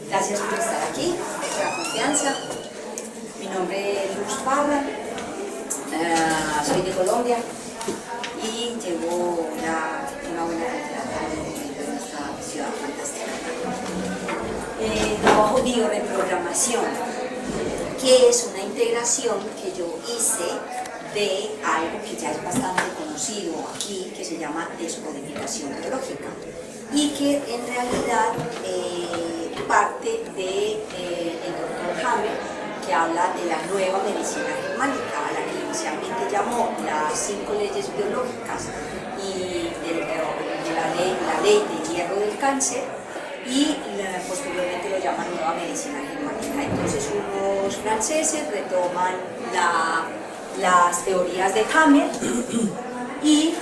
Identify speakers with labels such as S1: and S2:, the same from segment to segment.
S1: Gracias por estar aquí, por la confianza. Mi nombre es Luz Parra, soy de Colombia y llevo ya una buena cantidad de años en esta ciudad fantástica. Trabajo bioreprogramación, que es una integración que yo hice de algo que ya es bastante conocido aquí, que se llama descodificación biológica, y que en realidad parte del doctor Hammer, que habla de la nueva medicina germánica, a la que inicialmente llamó las 5 leyes biológicas y de la ley del hierro del cáncer, y posteriormente lo llaman nueva medicina germánica. Entonces unos franceses retoman las teorías de Hammer y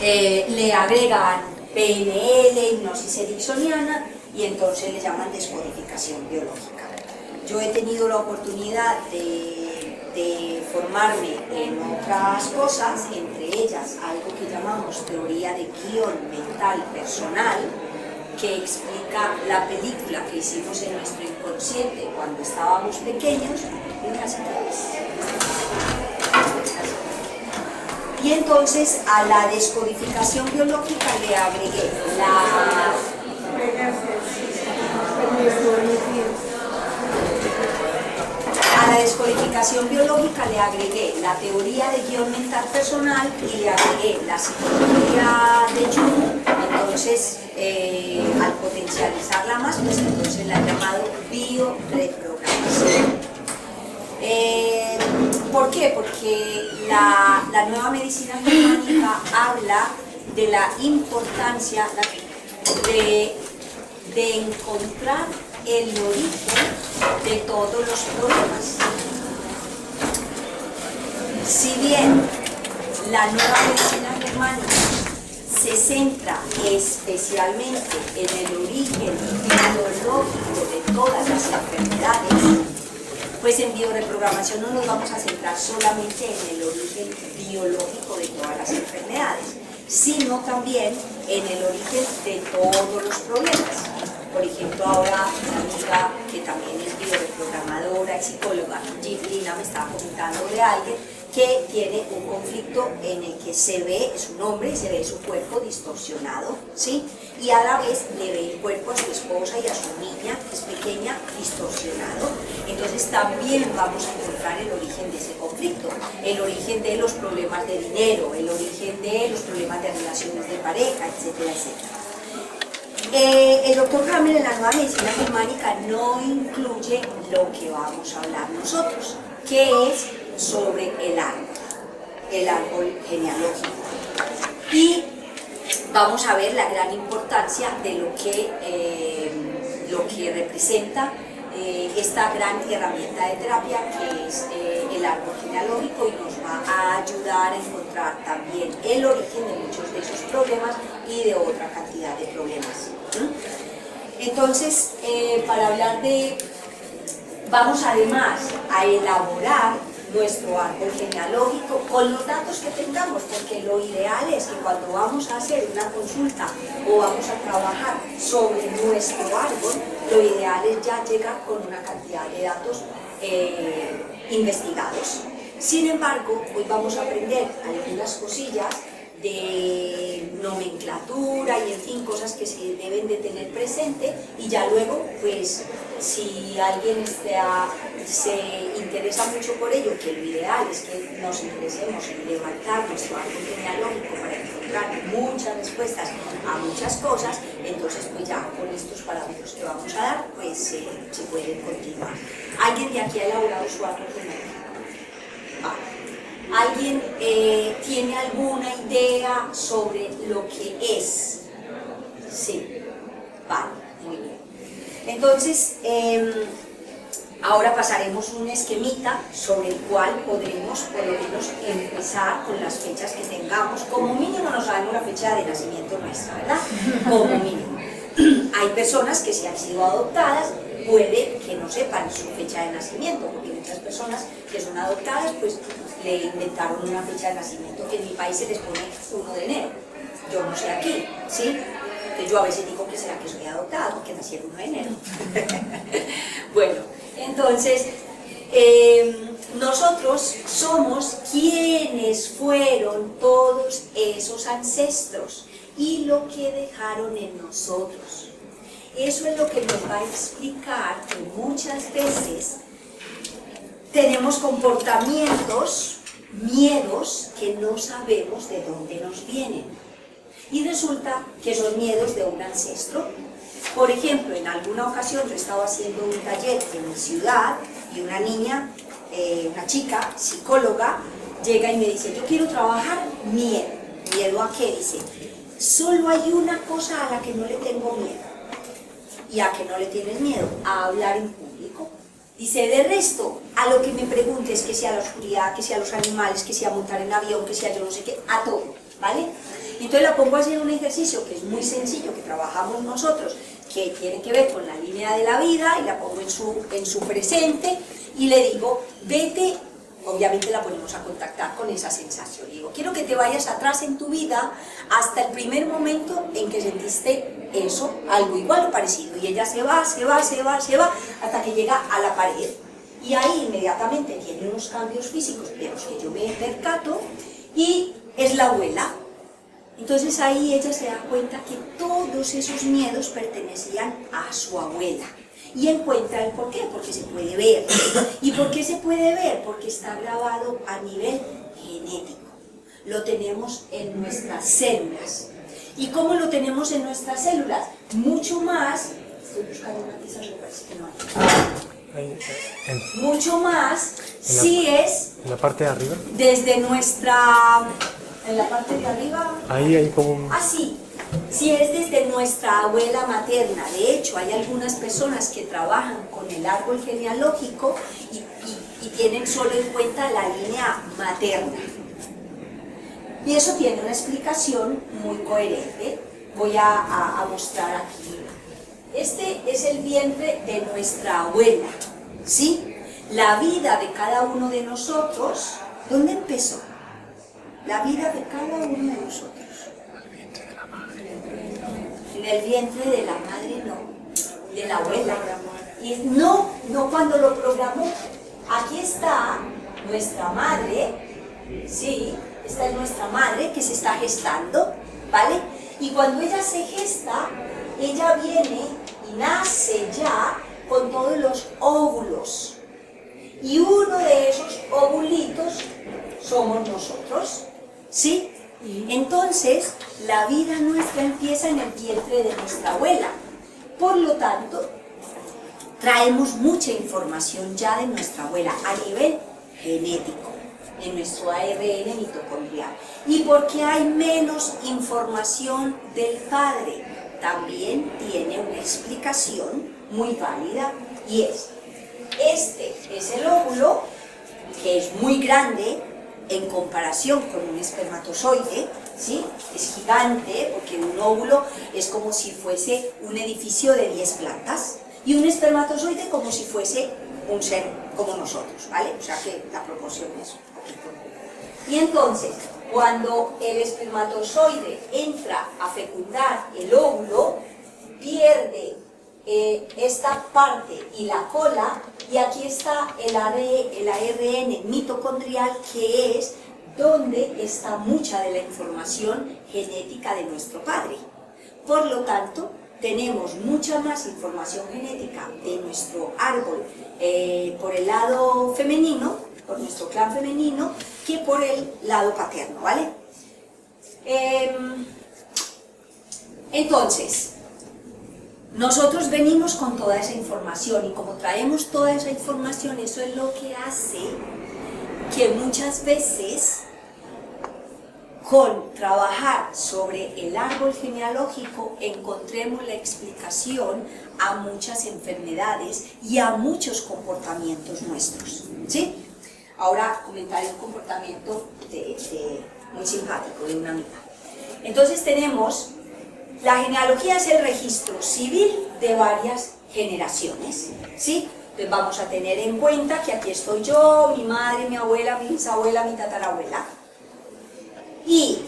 S1: le agregan PNL, hipnosis ericksoniana, y entonces le llaman descodificación biológica. Yo he tenido la oportunidad de formarme en otras cosas, entre ellas algo que llamamos teoría de guión mental personal, que explica la película que hicimos en nuestro inconsciente cuando estábamos pequeños. Y entonces a la descodificación biológica le agregué la teoría de guión mental personal y le agregué la psicología de Jung. Entonces, al potencializarla más, pues entonces la he llamado bioreprogramación. ¿Por qué? Porque la nueva medicina germánica habla de la importancia de encontrar el origen de todos los problemas. Si bien la nueva medicina germánica se centra especialmente en el origen biológico de todas las enfermedades, pues en bioreprogramación no nos vamos a centrar solamente en el origen biológico de todas las enfermedades, sino también en el origen de todos los problemas. Por ejemplo, ahora una amiga que también es bioreprogramadora y psicóloga, Gina, me estaba comentando de alguien que tiene un conflicto en el que se ve, es un hombre y se ve su cuerpo distorsionado, ¿sí? Y a la vez le ve el cuerpo a su esposa y a su niña, que es pequeña, distorsionado. Entonces también vamos a encontrar el origen de ese conflicto, el origen de los problemas de dinero, el origen de los problemas de relaciones de pareja, etcétera, etcétera. El doctor Hammer en la nueva medicina germánica no incluye lo que vamos a hablar nosotros, que es sobre el árbol genealógico. Y vamos a ver la gran importancia de lo que representa esta gran herramienta de terapia que es el árbol genealógico, y nos va a ayudar a encontrar también el origen de muchos de esos problemas y de otra cantidad de problemas. Entonces, para hablar vamos además a elaborar nuestro árbol genealógico con los datos que tengamos, porque lo ideal es que cuando vamos a hacer una consulta o vamos a trabajar sobre nuestro árbol, lo ideal es ya llegar con una cantidad de datos investigados. Sin embargo, hoy vamos a aprender algunas cosillas de nomenclatura y en fin, cosas que se deben de tener presente, y ya luego, pues, si alguien se interesa mucho por ello, que lo ideal es que nos interesemos en levantar nuestro árbol genealógico para encontrar muchas respuestas a muchas cosas, entonces pues ya con estos parámetros que vamos a dar, pues se pueden continuar. ¿Alguien de aquí ha elaborado su árbol genealógico? Vale. ¿Alguien tiene alguna idea sobre lo que es? Sí. Vale, muy bien. Entonces, ahora pasaremos un esquemita sobre el cual podremos por lo menos empezar con las fechas que tengamos. Como mínimo nos sabemos la fecha de nacimiento nuestra, ¿verdad? Como mínimo. Hay personas que si han sido adoptadas, puede que no sepan su fecha de nacimiento, porque muchas personas que son adoptadas, pues le inventaron una fecha de nacimiento que en mi país se les pone 1 de enero. Yo no sé aquí, ¿sí? que yo a veces digo que será que soy adoptada, porque nací el 1 de enero. Bueno, entonces, nosotros somos quienes fueron todos esos ancestros y lo que dejaron en nosotros. Eso es lo que nos va a explicar que muchas veces tenemos comportamientos, miedos que no sabemos de dónde nos vienen. Y resulta que son miedos de un ancestro. Por ejemplo, en alguna ocasión yo estaba haciendo un taller en mi ciudad y una niña, una chica, psicóloga, llega y me dice, yo quiero trabajar miedo. ¿Miedo a qué? Dice, solo hay una cosa a la que no le tengo miedo. ¿Y a qué no le tienes miedo? A hablar en público. Dice, de resto, a lo que me preguntes, que sea la oscuridad, que sea los animales, que sea montar en avión, que sea yo no sé qué, a todo, ¿vale? Entonces la pongo a hacer un ejercicio que es muy sencillo, que trabajamos nosotros, que tiene que ver con la línea de la vida, y la pongo en su presente, y le digo, vete, obviamente la ponemos a contactar con esa sensación. Le digo, quiero que te vayas atrás en tu vida hasta el primer momento en que sentiste eso, algo igual o parecido. Y ella se va, hasta que llega a la pared. Y ahí inmediatamente tiene unos cambios físicos de los que yo me percato, y es la abuela. Entonces ahí ella se da cuenta que todos esos miedos pertenecían a su abuela. Y encuentra el por qué, porque se puede ver. ¿Y por qué se puede ver? Porque está grabado a nivel genético. Lo tenemos en nuestras células. ¿Y cómo lo tenemos en nuestras células? Mucho más, estoy buscando una tiza, me parece que no hay. Mucho más si es
S2: en la parte de arriba.
S1: Desde nuestra, en la parte de arriba.
S2: Ahí hay como un...
S1: Así. Si es desde nuestra abuela materna. De hecho, hay algunas personas que trabajan con el árbol genealógico y tienen solo en cuenta la línea materna. Y eso tiene una explicación muy coherente. Voy a mostrar aquí. Este es el vientre de nuestra abuela, ¿sí? La vida de cada uno de nosotros, ¿dónde empezó? La vida de cada uno de nosotros. En el vientre de la madre, no, de la abuela. Y no cuando lo programó. Aquí está nuestra madre, sí, esta es nuestra madre que se está gestando, ¿vale? Y cuando ella se gesta, ella viene y nace ya con todos los óvulos. Y uno de esos ovulitos somos nosotros, ¿sí? Entonces, la vida nuestra empieza en el vientre de nuestra abuela. Por lo tanto, traemos mucha información ya de nuestra abuela a nivel genético, en nuestro ARN mitocondrial. ¿Y por qué hay menos información del padre? También tiene una explicación muy válida, y este es el óvulo, que es muy grande en comparación con un espermatozoide, ¿sí? Es gigante, porque un óvulo es como si fuese un edificio de 10 plantas, y un espermatozoide como si fuese un ser como nosotros, ¿vale? O sea que la proporción es un poquito. Y entonces, cuando el espermatozoide entra a fecundar el óvulo, pierde esta parte y la cola, y aquí está el ARN mitocondrial, que es donde está mucha de la información genética de nuestro padre. Por lo tanto, tenemos mucha más información genética de nuestro árbol por el lado femenino, por nuestro clan femenino, que por el lado paterno, ¿vale? Entonces, nosotros venimos con toda esa información, y como traemos toda esa información, eso es lo que hace que muchas veces, con trabajar sobre el árbol genealógico, encontremos la explicación a muchas enfermedades y a muchos comportamientos nuestros, ¿sí? Ahora comentaré un comportamiento muy simpático de una amiga. Entonces tenemos, la genealogía es el registro civil de varias generaciones, ¿sí? Entonces vamos a tener en cuenta que aquí estoy yo, mi madre, mi abuela, mi bisabuela, mi tatarabuela. Y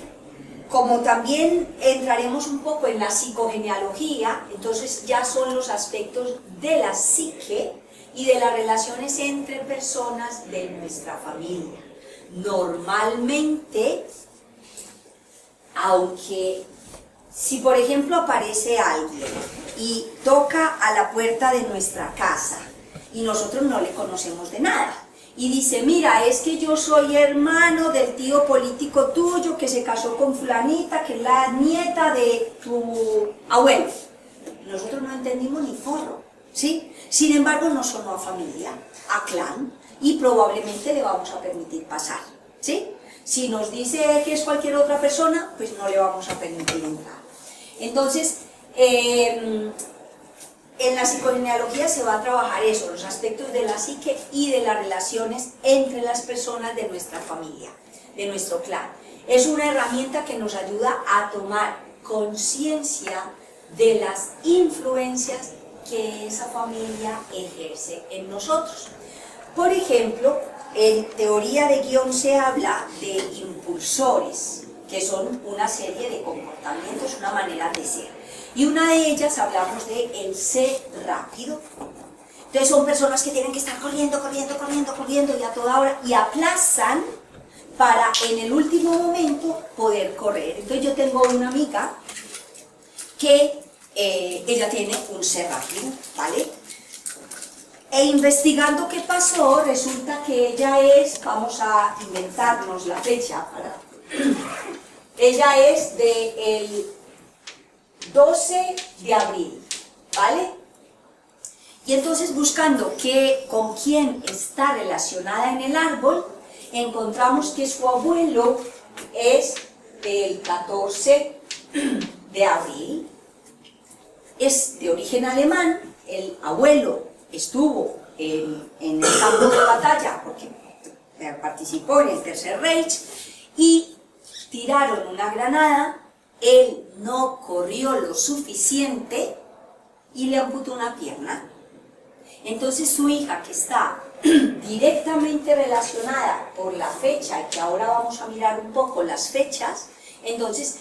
S1: como también entraremos un poco en la psicogenealogía, entonces ya son los aspectos de la psique y de las relaciones entre personas de nuestra familia. Normalmente, aunque si por ejemplo aparece alguien y toca a la puerta de nuestra casa y nosotros no le conocemos de nada, y dice, mira, es que yo soy hermano del tío político tuyo que se casó con fulanita, que es la nieta de tu abuelo. Nosotros no entendimos ni forro, ¿sí? Sin embargo, no sonó a familia, a clan, y probablemente le vamos a permitir pasar, ¿sí? Si nos dice que es cualquier otra persona, pues no le vamos a permitir entrar. Entonces, en la psicogenealogía se va a trabajar eso, los aspectos de la psique y de las relaciones entre las personas de nuestra familia, de nuestro clan. Es una herramienta que nos ayuda a tomar conciencia de las influencias que esa familia ejerce en nosotros. Por ejemplo, en teoría de guión se habla de impulsores, que son una serie de comportamientos, una manera de ser. Y una de ellas hablamos de el ser rápido. Entonces son personas que tienen que estar corriendo y a toda hora, y aplazan para en el último momento poder correr. Entonces yo tengo una amiga que ella tiene un ser rápido, ¿vale? E investigando qué pasó, resulta que ella es, vamos a inventarnos la fecha, ella es del 12 de abril, ¿vale? Y entonces buscando con quién está relacionada en el árbol, encontramos que su abuelo es del 14 de abril, es de origen alemán, el abuelo estuvo en el campo de batalla porque participó en el Tercer Reich y tiraron una granada. Él no corrió lo suficiente y le amputó una pierna. Entonces su hija, que está directamente relacionada por la fecha, y que ahora vamos a mirar un poco las fechas, entonces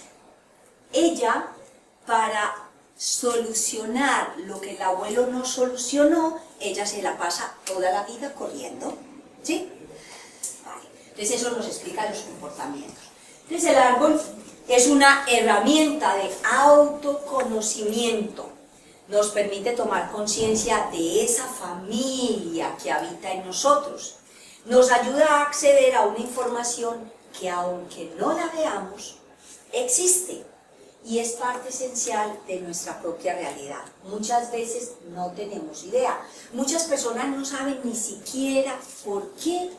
S1: ella, para solucionar lo que el abuelo no solucionó, ella se la pasa toda la vida corriendo, ¿sí? Vale. Entonces eso nos explica los comportamientos. Entonces el árbol es una herramienta de autoconocimiento. Nos permite tomar conciencia de esa familia que habita en nosotros. Nos ayuda a acceder a una información que, aunque no la veamos, existe y es parte esencial de nuestra propia realidad. Muchas veces no tenemos idea. Muchas personas no saben ni siquiera por qué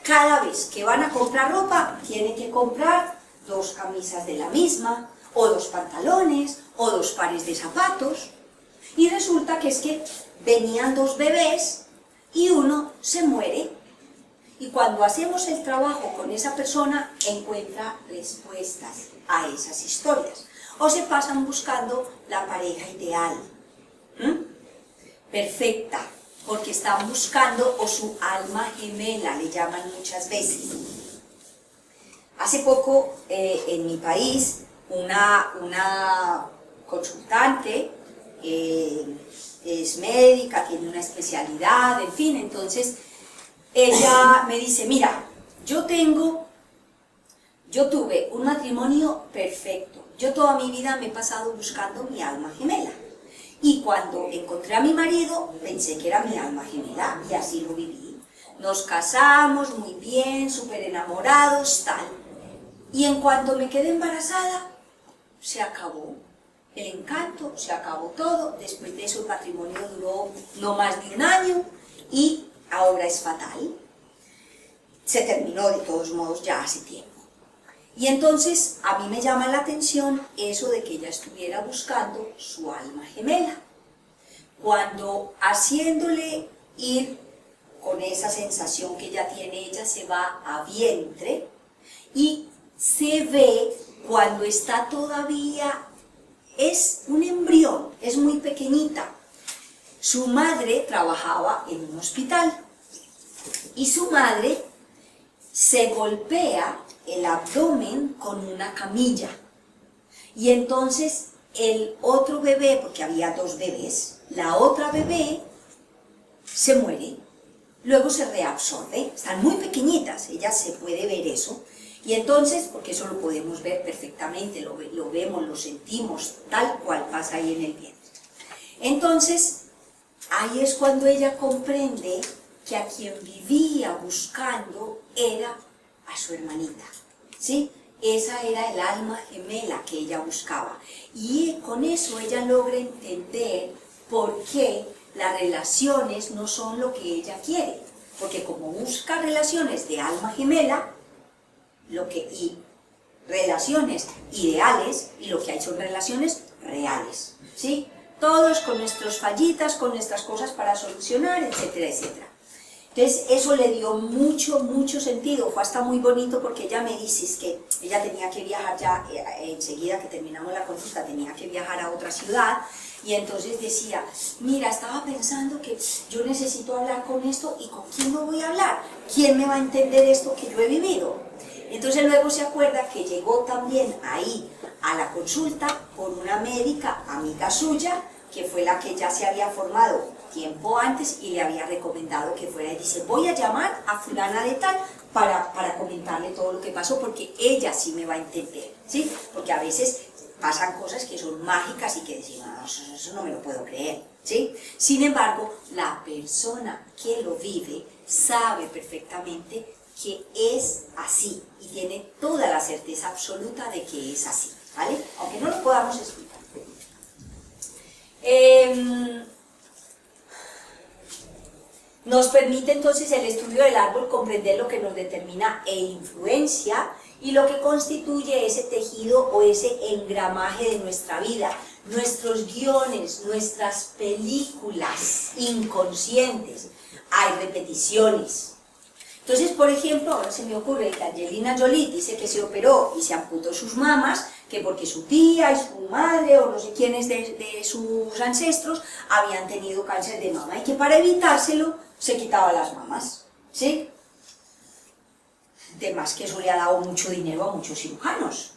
S1: cada vez que van a comprar ropa, tienen que comprar 2 camisas de la misma, o 2 pantalones, o 2 pares de zapatos. Y resulta que es que venían 2 bebés y uno se muere. Y cuando hacemos el trabajo con esa persona, encuentra respuestas a esas historias. O se pasan buscando la pareja ideal, perfecta, porque están buscando, o su alma gemela, le llaman muchas veces. Hace poco, en mi país, una consultante, es médica, tiene una especialidad, en fin, entonces ella me dice, mira, yo tuve un matrimonio perfecto, yo toda mi vida me he pasado buscando mi alma gemela. Y cuando encontré a mi marido, pensé que era mi alma gemela, y así lo viví. Nos casamos muy bien, súper enamorados, tal. Y en cuanto me quedé embarazada, se acabó el encanto, se acabó todo. Después de eso el matrimonio duró no más de 1 año, y ahora es fatal. Se terminó de todos modos ya hace tiempo. Y entonces a mí me llama la atención eso de que ella estuviera buscando su alma gemela. Cuando haciéndole ir con esa sensación que ella tiene, ella se va a vientre y se ve cuando está todavía, es un embrión, es muy pequeñita. Su madre trabajaba en un hospital y su madre se golpea el abdomen con una camilla. Y entonces el otro bebé, porque había dos bebés, la otra bebé se muere, luego se reabsorbe, están muy pequeñitas, ella se puede ver eso, y entonces, porque eso lo podemos ver perfectamente, lo vemos, lo sentimos, tal cual pasa ahí en el vientre. Entonces, ahí es cuando ella comprende que a quien vivía buscando era a su hermanita, ¿sí? Esa era el alma gemela que ella buscaba. Y con eso ella logra entender por qué las relaciones no son lo que ella quiere. Porque como busca relaciones de alma gemela, y relaciones ideales, y lo que hay son relaciones reales, ¿sí? Todos con nuestras fallitas, con nuestras cosas para solucionar, etcétera, etcétera. Entonces eso le dio mucho sentido, fue hasta muy bonito porque ella me dice es que ella tenía que viajar ya, enseguida que terminamos la consulta tenía que viajar a otra ciudad, y entonces decía, mira, estaba pensando que yo necesito hablar con esto, ¿y con quién me voy a hablar? ¿Quién me va a entender esto que yo he vivido? Entonces luego se acuerda que llegó también ahí a la consulta con una médica amiga suya, que fue la que ya se había formado tiempo antes y le había recomendado que fuera, y dice, voy a llamar a fulana de tal para comentarle todo lo que pasó, porque ella sí me va a entender, ¿sí? Porque a veces pasan cosas que son mágicas y que decimos, no, eso no me lo puedo creer, ¿sí? Sin embargo, la persona que lo vive sabe perfectamente que es así y tiene toda la certeza absoluta de que es así, ¿vale? Aunque no lo podamos explicar. Nos permite entonces el estudio del árbol comprender lo que nos determina e influencia y lo que constituye ese tejido o ese engramaje de nuestra vida, nuestros guiones, nuestras películas inconscientes. Hay repeticiones. Entonces, por ejemplo, ahora se me ocurre que Angelina Jolie dice que se operó y se amputó sus mamas, que porque su tía y su madre o no sé quiénes de sus ancestros habían tenido cáncer de mama y que para evitárselo se quitaba las mamas, ¿sí? Además que eso le ha dado mucho dinero a muchos cirujanos,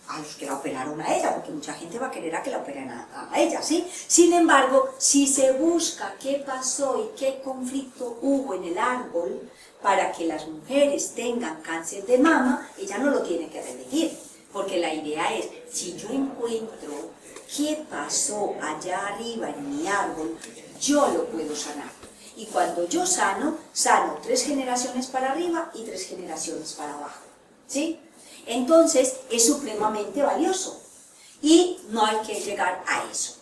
S1: a los que la operaron a ella, porque mucha gente va a querer a que la operen a ella, ¿sí? Sin embargo, si se busca qué pasó y qué conflicto hubo en el árbol para que las mujeres tengan cáncer de mama, ella no lo tiene que repetir, porque la idea es, si yo encuentro qué pasó allá arriba en mi árbol, yo lo puedo sanar. Y cuando yo sano 3 generaciones para arriba y 3 generaciones para abajo, ¿sí? Entonces es supremamente valioso y no hay que llegar a eso.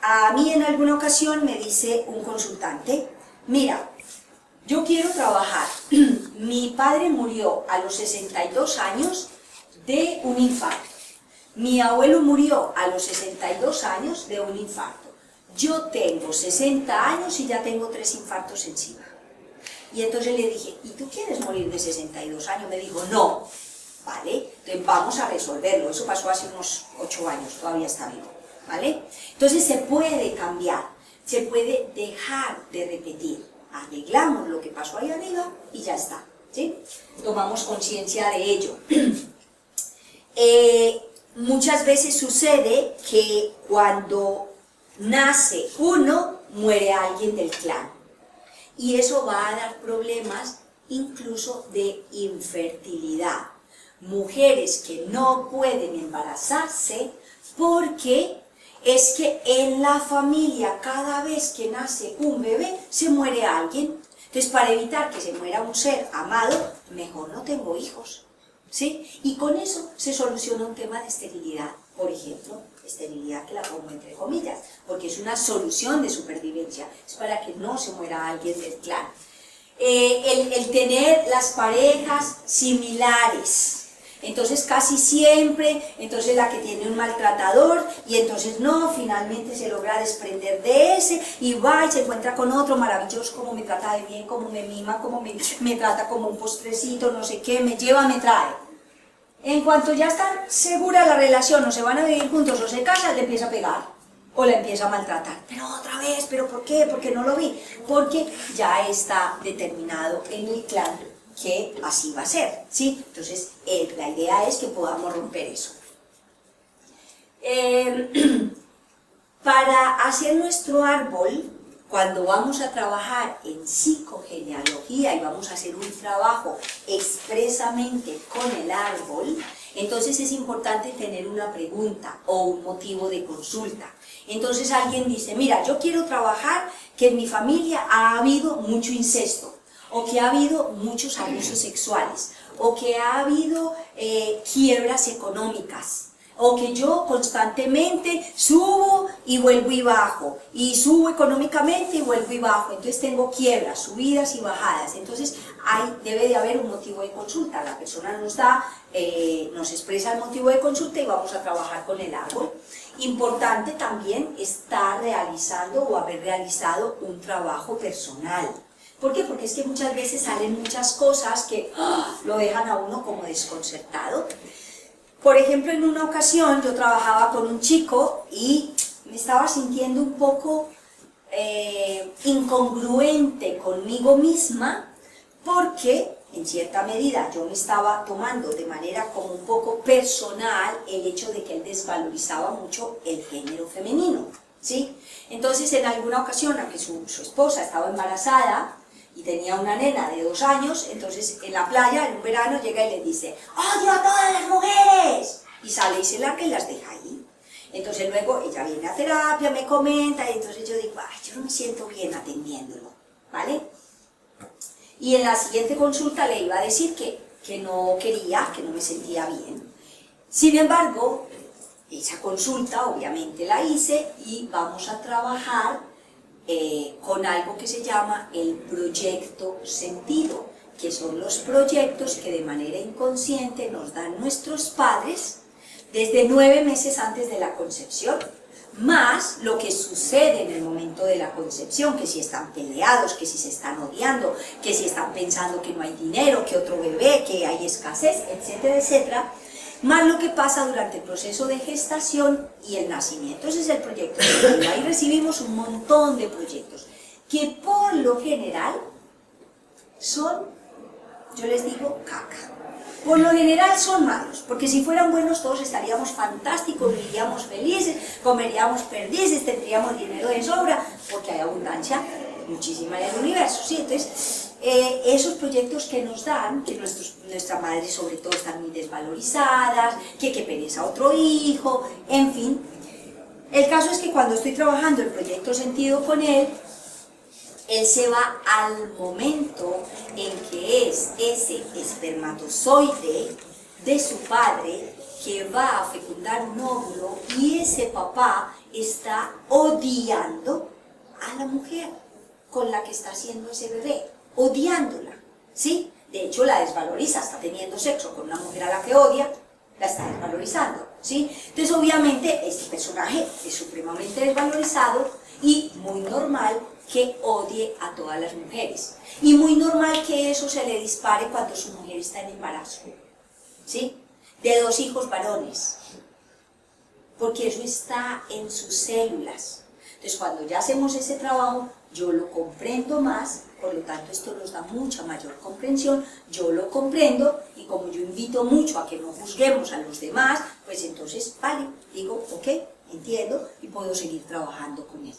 S1: A mí en alguna ocasión me dice un consultante, mira, yo quiero trabajar, mi padre murió a los 62 años de un infarto, mi abuelo murió a los 62 años de un infarto, yo tengo 60 años y ya tengo 3 infartos encima. Y entonces le dije, ¿y tú quieres morir de 62 años? Me dijo, no. ¿Vale? Entonces vamos a resolverlo. Eso pasó hace unos 8 años, todavía está vivo. ¿Vale? Entonces se puede cambiar, se puede dejar de repetir. Arreglamos lo que pasó ahí arriba y ya está. ¿Sí? Tomamos conciencia de ello. Muchas veces sucede que cuando nace uno, muere alguien del clan. Y eso va a dar problemas incluso de infertilidad. Mujeres que no pueden embarazarse porque es que en la familia cada vez que nace un bebé se muere alguien. Entonces para evitar que se muera un ser amado, mejor no tengo hijos, ¿sí? Y con eso se soluciona un tema de esterilidad, por ejemplo, esterilidad que la pongo entre comillas, porque es una solución de supervivencia, es para que no se muera alguien del clan. El tener las parejas similares, entonces casi siempre, entonces la que tiene un maltratador y entonces no, finalmente se logra desprender de ese y va y se encuentra con otro maravilloso, como me trata de bien, como me mima, como me trata como un postrecito, no sé qué, me lleva, me trae. En cuanto ya está segura la relación, o se van a vivir juntos o se casan, le empieza a pegar o le empieza a maltratar. Pero otra vez, ¿pero por qué? ¿Por qué no lo vi? Porque ya está determinado en el clan que así va a ser, ¿sí? Entonces, la idea es que podamos romper eso. Para hacer nuestro árbol, cuando vamos a trabajar en psicogenealogía y vamos a hacer un trabajo expresamente con el árbol, entonces es importante tener una pregunta o un motivo de consulta. Entonces alguien dice, mira, yo quiero trabajar que en mi familia ha habido mucho incesto, o que ha habido muchos abusos sexuales, o que ha habido quiebras económicas, o que yo constantemente subo y vuelvo y bajo, y subo económicamente y vuelvo y bajo, entonces tengo quiebras, subidas y bajadas. Entonces debe de haber un motivo de consulta, la persona nos expresa el motivo de consulta y vamos a trabajar con el árbol. Importante también estar realizando o haber realizado un trabajo personal. ¿Por qué? Porque es que muchas veces salen muchas cosas que lo dejan a uno como desconcertado. Por ejemplo, en una ocasión yo trabajaba con un chico y me estaba sintiendo un poco incongruente conmigo misma, porque en cierta medida yo me estaba tomando de manera como un poco personal el hecho de que él desvalorizaba mucho el género femenino, ¿sí? Entonces, en alguna ocasión, aunque su esposa estaba embarazada y tenía una nena de 2 años, entonces en la playa, en un verano, llega y le dice, ¡odio a todas las mujeres! Y sale y se larga y las deja ahí. Entonces luego ella viene a terapia, me comenta, y entonces yo digo, ay, yo no me siento bien atendiéndolo, ¿vale? Y en la siguiente consulta le iba a decir que no quería, que no me sentía bien. Sin embargo, esa consulta obviamente la hice y vamos a trabajar con algo que se llama el proyecto sentido, que son los proyectos que de manera inconsciente nos dan nuestros padres desde 9 meses antes de la concepción, más lo que sucede en el momento de la concepción, que si están peleados, que si se están odiando, que si están pensando que no hay dinero, que otro bebé, que hay escasez, etcétera, etcétera, más lo que pasa durante el proceso de gestación y el nacimiento. Ese es el proyecto. Ahí recibimos un montón de proyectos, que por lo general son, yo les digo, caca. Por lo general son malos, porque si fueran buenos todos estaríamos fantásticos, viviríamos felices, comeríamos perdices, tendríamos dinero de sobra, porque hay abundancia muchísima en el universo, ¿sí? Entonces, esos proyectos que nos dan, que nuestras madres sobre todo están muy desvalorizadas, que pereza otro hijo, en fin. El caso es que cuando estoy trabajando el proyecto sentido con él se va al momento en que es ese espermatozoide de su padre que va a fecundar un óvulo y ese papá está odiando a la mujer con la que está haciendo ese bebé, odiándola, ¿sí? De hecho la desvaloriza, está teniendo sexo con una mujer a la que odia, la está desvalorizando, ¿sí? Entonces obviamente este personaje es supremamente desvalorizado y muy normal que odie a todas las mujeres. Y muy normal que eso se le dispare cuando su mujer está en embarazo, ¿sí? De 2 hijos varones, porque eso está en sus células. Entonces cuando ya hacemos ese trabajo, yo lo comprendo más, por lo tanto esto nos da mucha mayor comprensión, yo lo comprendo y como yo invito mucho a que no juzguemos a los demás, pues entonces, vale, digo, ok, entiendo y puedo seguir trabajando con él.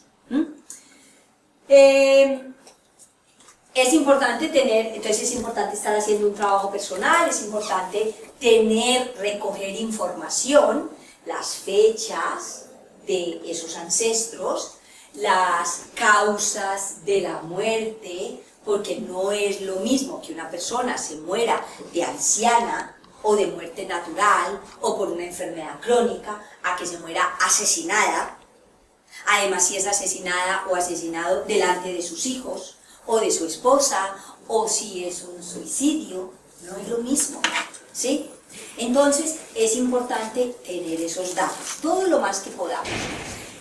S1: Es importante entonces es importante estar haciendo un trabajo personal, es importante recoger información, las fechas de esos ancestros, las causas de la muerte, porque no es lo mismo que una persona se muera de anciana o de muerte natural o por una enfermedad crónica, a que se muera asesinada. Además, si es asesinada o asesinado delante de sus hijos, o de su esposa, o si es un suicidio, no es lo mismo, ¿sí? Entonces, es importante tener esos datos, todo lo más que podamos.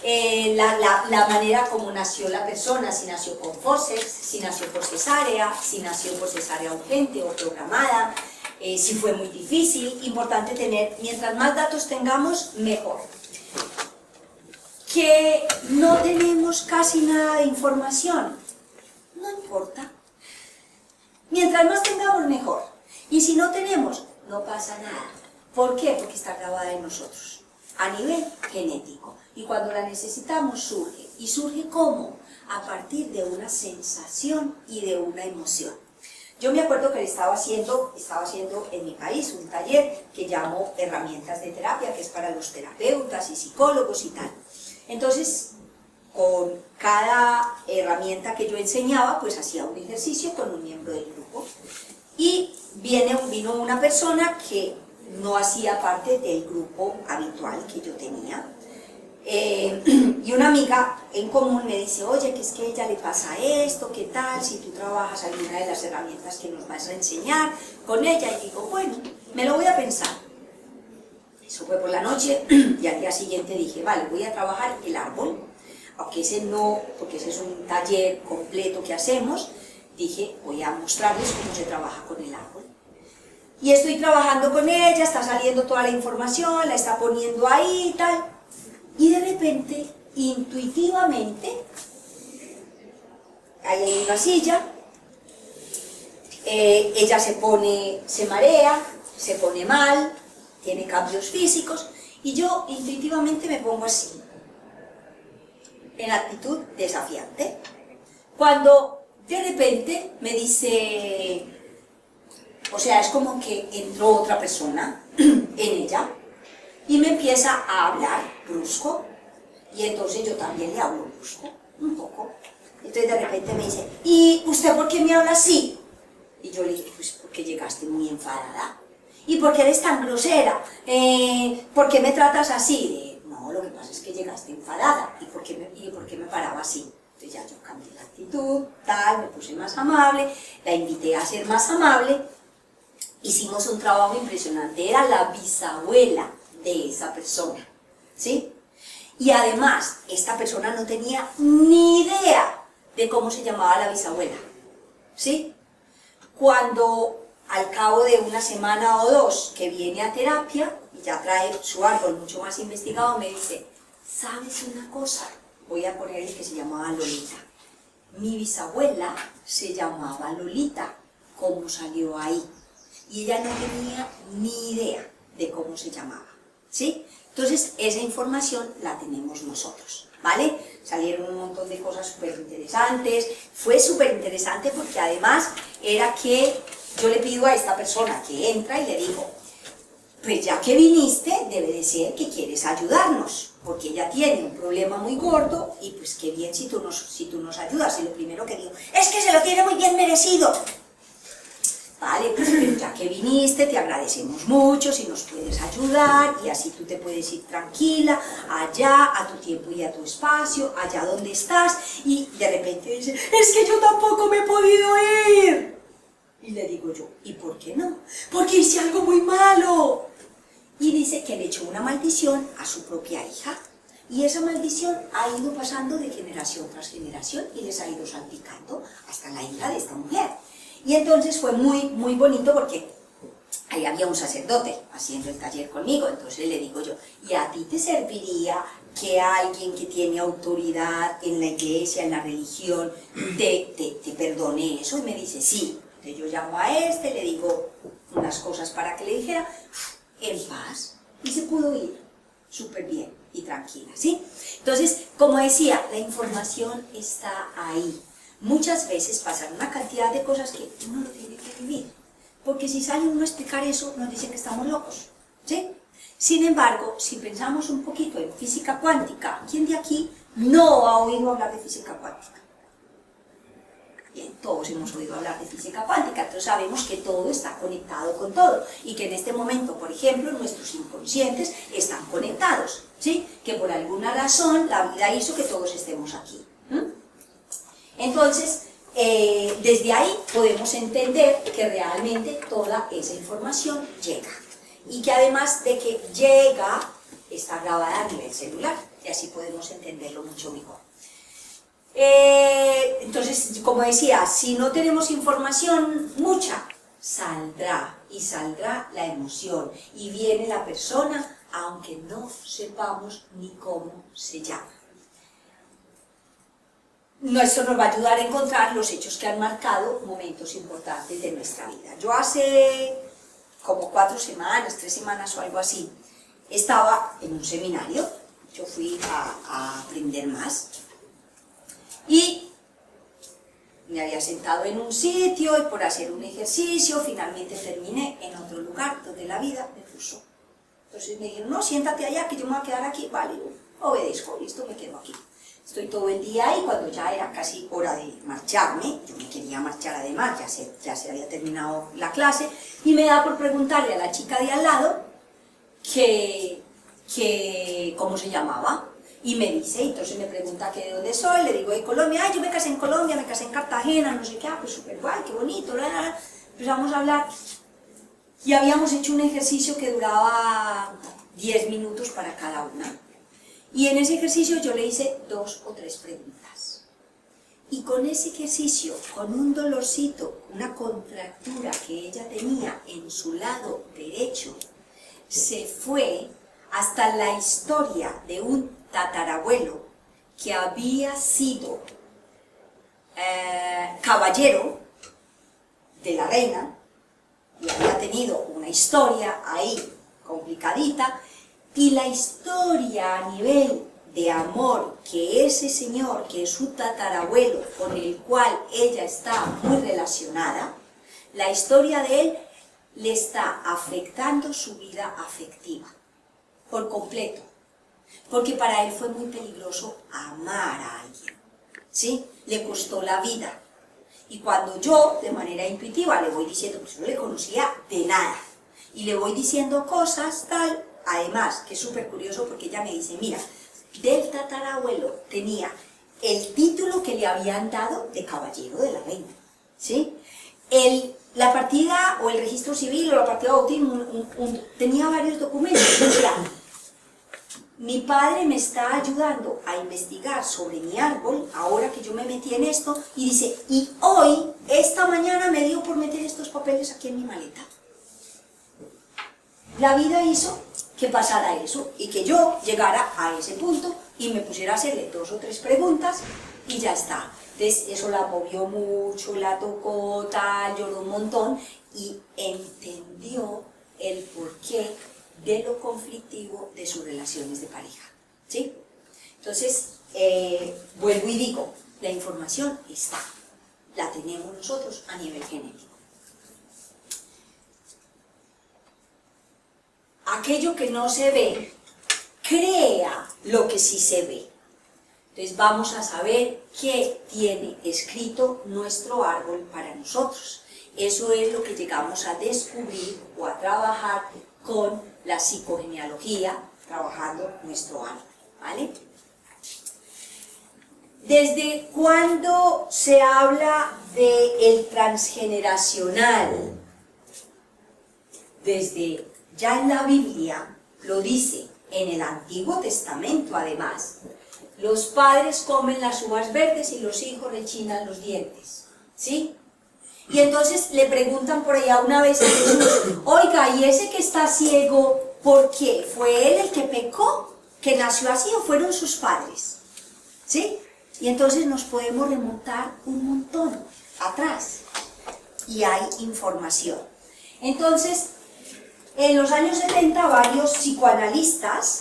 S1: La manera como nació la persona, si nació con forceps, si nació por cesárea, si nació por cesárea urgente o programada, si fue muy difícil, importante tener, mientras más datos tengamos, mejor. Que no tenemos casi nada de información, no importa. Mientras más tengamos, mejor. Y si no tenemos, no pasa nada. ¿Por qué? Porque está grabada en nosotros, a nivel genético. Y cuando la necesitamos surge. ¿Y surge cómo? A partir de una sensación y de una emoción. Yo me acuerdo que estaba haciendo en mi país un taller que llamo Herramientas de Terapia, que es para los terapeutas y psicólogos y tal. Entonces, con cada herramienta que yo enseñaba, pues hacía un ejercicio con un miembro del grupo. Y vino una persona que no hacía parte del grupo habitual que yo tenía. Y una amiga en común me dice, oye, que es que a ella le pasa esto, ¿qué tal? Si tú trabajas alguna de las herramientas que nos vas a enseñar con ella. Y digo, bueno, me lo voy a pensar. Eso fue por la noche y al día siguiente dije, vale, voy a trabajar el árbol. Aunque ese no, porque ese es un taller completo que hacemos, dije, voy a mostrarles cómo se trabaja con el árbol. Y estoy trabajando con ella, está saliendo toda la información, la está poniendo ahí y tal. Y de repente, intuitivamente, ahí hay una silla, ella se marea, se pone mal, tiene cambios físicos, y yo intuitivamente me pongo así, en actitud desafiante. Cuando de repente me dice, o sea, es como que entró otra persona en ella, y me empieza a hablar brusco, y entonces yo también le hablo brusco, un poco. Entonces de repente me dice, ¿y usted por qué me habla así? Y yo le dije, pues porque llegaste muy enfadada. ¿Y por qué eres tan grosera? ¿Por qué me tratas así? No, lo que pasa es que llegaste enfadada. ¿Y por qué me paraba así? Entonces ya yo cambié la actitud, tal, me puse más amable, la invité a ser más amable. Hicimos un trabajo impresionante, era la bisabuela de esa persona, ¿sí? Y además, esta persona no tenía ni idea de cómo se llamaba la bisabuela, ¿sí? Cuando al cabo de una semana o dos que viene a terapia, y ya trae su árbol mucho más investigado, me dice, ¿sabes una cosa? Voy a poner el que se llamaba Lolita. Mi bisabuela se llamaba Lolita, ¿cómo salió ahí? Y ella no tenía ni idea de cómo se llamaba, ¿sí? Entonces, esa información la tenemos nosotros, ¿vale? Salieron un montón de cosas súper interesantes, fue súper interesante porque además era que yo le pido a esta persona que entra y le digo, pues ya que viniste, debe de ser que quieres ayudarnos, porque ella tiene un problema muy gordo y pues qué bien si tú nos ayudas. Y lo primero que digo, es que se lo tiene muy bien merecido. Vale, pues ya que viniste, te agradecemos mucho si nos puedes ayudar y así tú te puedes ir tranquila, allá, a tu tiempo y a tu espacio, allá donde estás. Y de repente dice, es que yo tampoco me he podido ir. Y le digo yo, ¿y por qué no? Porque hice algo muy malo. Y dice que le echó una maldición a su propia hija. Y esa maldición ha ido pasando de generación tras generación y les ha ido salpicando hasta la hija de esta mujer. Y entonces fue muy, muy bonito porque ahí había un sacerdote haciendo el taller conmigo. Entonces le digo yo, ¿y a ti te serviría que alguien que tiene autoridad en la iglesia, en la religión, te perdone eso? Y me dice, sí. Entonces yo llamo a le digo unas cosas para que le dijera, en paz, y se pudo ir súper bien y tranquila, ¿sí? Entonces, como decía, la información está ahí. Muchas veces pasan una cantidad de cosas que uno no tiene que vivir, porque si sale uno a explicar eso, nos dicen que estamos locos, ¿sí? Sin embargo, si pensamos un poquito en física cuántica, ¿quién de aquí no ha oído hablar de física cuántica? Bien, todos hemos oído hablar de física cuántica, entonces sabemos que todo está conectado con todo, y que en este momento, por ejemplo, nuestros inconscientes están conectados, ¿sí? Que por alguna razón la vida hizo que todos estemos aquí. Entonces, desde ahí podemos entender que realmente toda esa información llega, y que además de que llega, está grabada a nivel celular, y así podemos entenderlo mucho mejor. Entonces, como decía, si no tenemos información mucha, saldrá, y saldrá la emoción, y viene la persona, aunque no sepamos ni cómo se llama. esto nos va a ayudar a encontrar los hechos que han marcado momentos importantes de nuestra vida. Yo hace como 4 semanas, 3 semanas o algo así, estaba en un seminario, yo fui a aprender más, y me había sentado en un sitio y por hacer un ejercicio finalmente terminé en otro lugar donde la vida me puso. Entonces me dijeron, no, siéntate allá que yo me voy a quedar aquí. Vale, yo obedezco, listo, me quedo aquí. Estoy todo el día ahí, cuando ya era casi hora de marcharme, yo me quería marchar además, ya se había terminado la clase, y me da por preguntarle a la chica de al lado cómo se llamaba. Y me dice, entonces me pregunta que de dónde soy, le digo de Colombia, yo me casé en Colombia, me casé en Cartagena, no sé qué, pues súper guay, qué bonito, bla, bla, bla. Empezamos a hablar y habíamos hecho un ejercicio que duraba 10 minutos para cada una. Y en ese ejercicio yo le hice 2 o 3 preguntas. Y con ese ejercicio, con un dolorcito, una contractura que ella tenía en su lado derecho, se fue hasta la historia de un tatarabuelo que había sido caballero de la reina y había tenido una historia ahí complicadita, y la historia a nivel de amor que ese señor, que es su tatarabuelo, con el cual ella está muy relacionada, la historia de él le está afectando su vida afectiva por completo, porque para él fue muy peligroso amar a alguien, ¿sí? Le costó la vida. Y cuando yo, de manera intuitiva, le voy diciendo, pues no le conocía de nada, y le voy diciendo cosas, tal, además, que es súper curioso porque ella me dice, mira, del tatarabuelo tenía el título que le habían dado de caballero de la reina, ¿sí? La partida, o el registro civil, o la partida de bautismo, tenía varios documentos. Mira, mi padre me está ayudando a investigar sobre mi árbol, ahora que yo me metí en esto, y dice, y hoy, esta mañana me dio por meter estos papeles aquí en mi maleta. La vida hizo que pasara eso, y que yo llegara a ese punto, y me pusiera a hacerle 2 o 3 preguntas, y ya está. Entonces eso la movió mucho, la tocó, tal, lloró un montón, y entendió el porqué de lo conflictivo de sus relaciones de pareja, ¿sí? Entonces, vuelvo y digo, la información está, la tenemos nosotros a nivel genético. Aquello que no se ve, crea lo que sí se ve. Entonces vamos a saber qué tiene escrito nuestro árbol para nosotros. Eso es lo que llegamos a descubrir o a trabajar con la psicogenealogía, trabajando nuestro árbol, ¿vale? ¿Desde cuándo se habla del transgeneracional? Desde, ya en la Biblia lo dice, en el Antiguo Testamento además, los padres comen las uvas verdes y los hijos rechinan los dientes, ¿sí? Y entonces le preguntan por allá una vez a Jesús, oiga, ¿y ese que está ciego, por qué? ¿Fue él el que pecó, que nació así, o fueron sus padres? ¿Sí? Y entonces nos podemos remontar un montón atrás, y hay información. Entonces, en los años 70, varios psicoanalistas,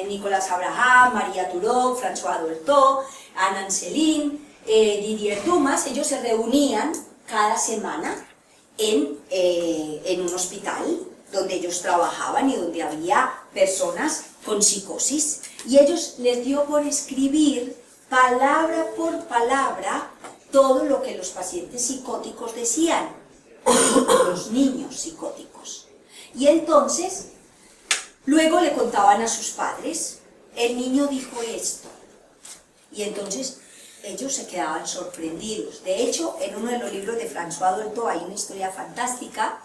S1: Nicolás Abraham, María Turok, François Dolto, Anne Ancelin, Didier Dumas, ellos se reunían cada semana en un hospital donde ellos trabajaban y donde había personas con psicosis, y ellos les dio por escribir palabra por palabra todo lo que los pacientes psicóticos decían, los niños psicóticos. Y entonces, luego le contaban a sus padres, el niño dijo esto, y entonces ellos se quedaban sorprendidos. De hecho, en uno de los libros de François Dolto hay una historia fantástica,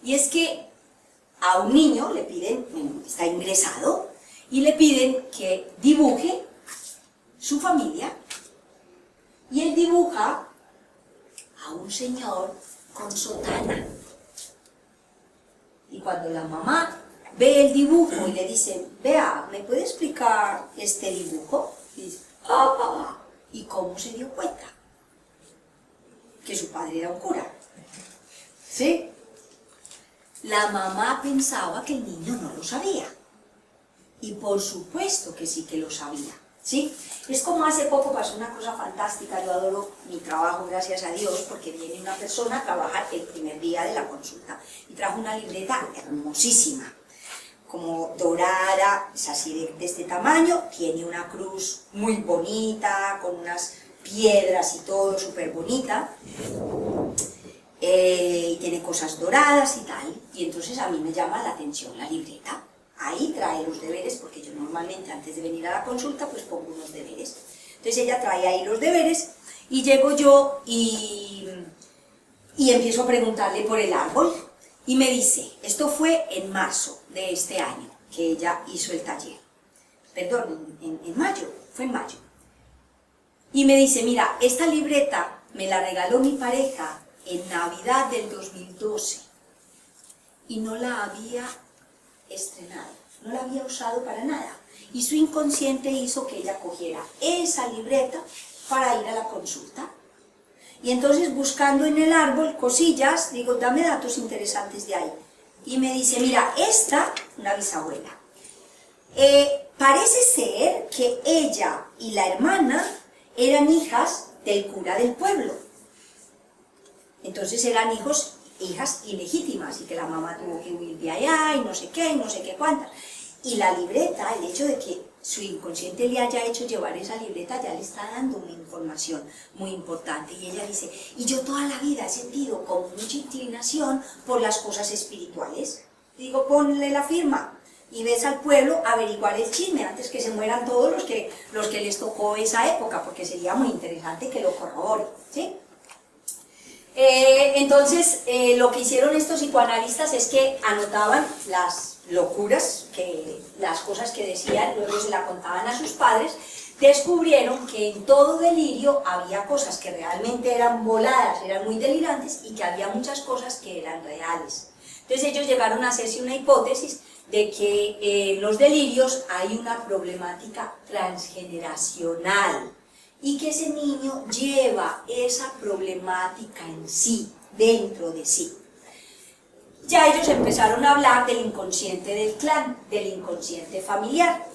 S1: y es que a un niño le piden, está ingresado, y le piden que dibuje su familia, y él dibuja a un señor con sotana. Y cuando la mamá ve el dibujo y le dice, vea, ¿me puede explicar este dibujo? Y dice, ¿Y cómo se dio cuenta? Que su padre era un cura. ¿Sí? La mamá pensaba que el niño no lo sabía. Y por supuesto que sí que lo sabía. ¿Sí? Es como hace poco pasó una cosa fantástica. Yo adoro mi trabajo, gracias a Dios, porque viene una persona a trabajar el primer día de la consulta y trajo una libreta hermosísima, como dorada, es así de este tamaño, tiene una cruz muy bonita, con unas piedras y todo, súper bonita, y tiene cosas doradas y tal, y entonces a mí me llama la atención la libreta. Ahí trae los deberes, porque yo normalmente antes de venir a la consulta pues pongo unos deberes. Entonces ella trae ahí los deberes y llego yo y empiezo a preguntarle por el árbol y me dice, esto fue en marzo de este año que ella hizo el taller, perdón, en mayo, fue en mayo. Y me dice, mira, esta libreta me la regaló mi pareja en Navidad del 2012 y no la había estrenado, no la había usado para nada, y su inconsciente hizo que ella cogiera esa libreta para ir a la consulta. Y entonces buscando en el árbol cosillas, digo, dame datos interesantes de ahí, y me dice, mira, esta, una bisabuela, parece ser que ella y la hermana eran hijas del cura del pueblo, entonces eran hijas ilegítimas, y que la mamá tuvo que huir de allá, y no sé qué cuántas. Y la libreta, el hecho de que su inconsciente le haya hecho llevar esa libreta, ya le está dando una información muy importante. Y ella dice, y yo toda la vida he sentido como mucha inclinación por las cosas espirituales. Digo, ponle la firma, y ves al pueblo averiguar el chisme, antes que se mueran todos los que les tocó esa época, porque sería muy interesante que lo corroboren, ¿sí? Entonces, lo que hicieron estos psicoanalistas es que anotaban las locuras, las cosas que decían, luego se la contaban a sus padres. Descubrieron que en todo delirio había cosas que realmente eran voladas, eran muy delirantes, y que había muchas cosas que eran reales. Entonces ellos llegaron a hacerse una hipótesis de que en los delirios hay una problemática transgeneracional, y que ese niño lleva esa problemática en sí, dentro de sí. Ya ellos empezaron a hablar del inconsciente del clan, del inconsciente familiar.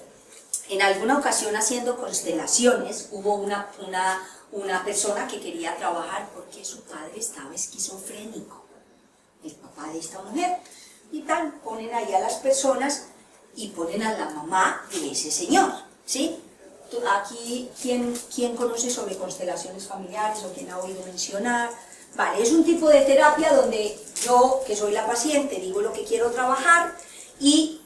S1: En alguna ocasión, haciendo constelaciones, hubo una persona que quería trabajar porque su padre estaba esquizofrénico, el papá de esta mujer, y tal, ponen ahí a las personas y ponen a la mamá de ese señor, ¿sí? Aquí, ¿quién conoce sobre constelaciones familiares o quién ha oído mencionar? Vale, es un tipo de terapia donde yo, que soy la paciente, digo lo que quiero trabajar y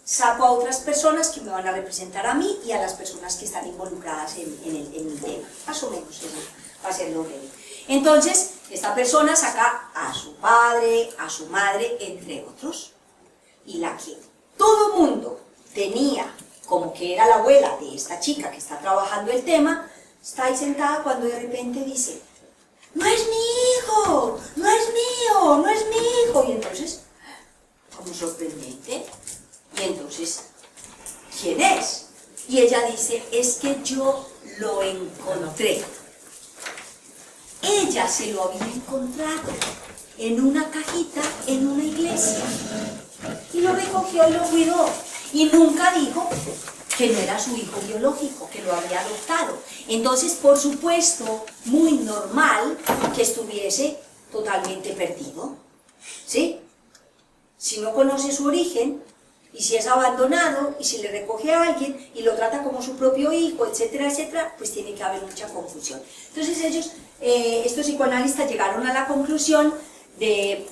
S1: saco a otras personas que me van a representar a mí y a las personas que están involucradas en mi tema. Más o menos, eso va a ser lo breve. Entonces, esta persona saca a su padre, a su madre, entre otros, y la que todo mundo tenía como que era la abuela de esta chica que está trabajando el tema, está ahí sentada cuando de repente dice, ¡no es mi hijo! ¡No es mío! ¡No es mi hijo! Y entonces, como sorprendente, y entonces, ¿quién es? Y ella dice, es que yo lo encontré. Ella se lo había encontrado en una cajita en una iglesia, y lo recogió y lo cuidó. Y nunca dijo que no era su hijo biológico, que lo había adoptado. Entonces, por supuesto, muy normal que estuviese totalmente perdido, ¿sí? Si no conoce su origen, y si es abandonado, y si le recoge a alguien, y lo trata como su propio hijo, etcétera, etcétera, pues tiene que haber mucha confusión. Entonces ellos, estos psicoanalistas, llegaron a la conclusión de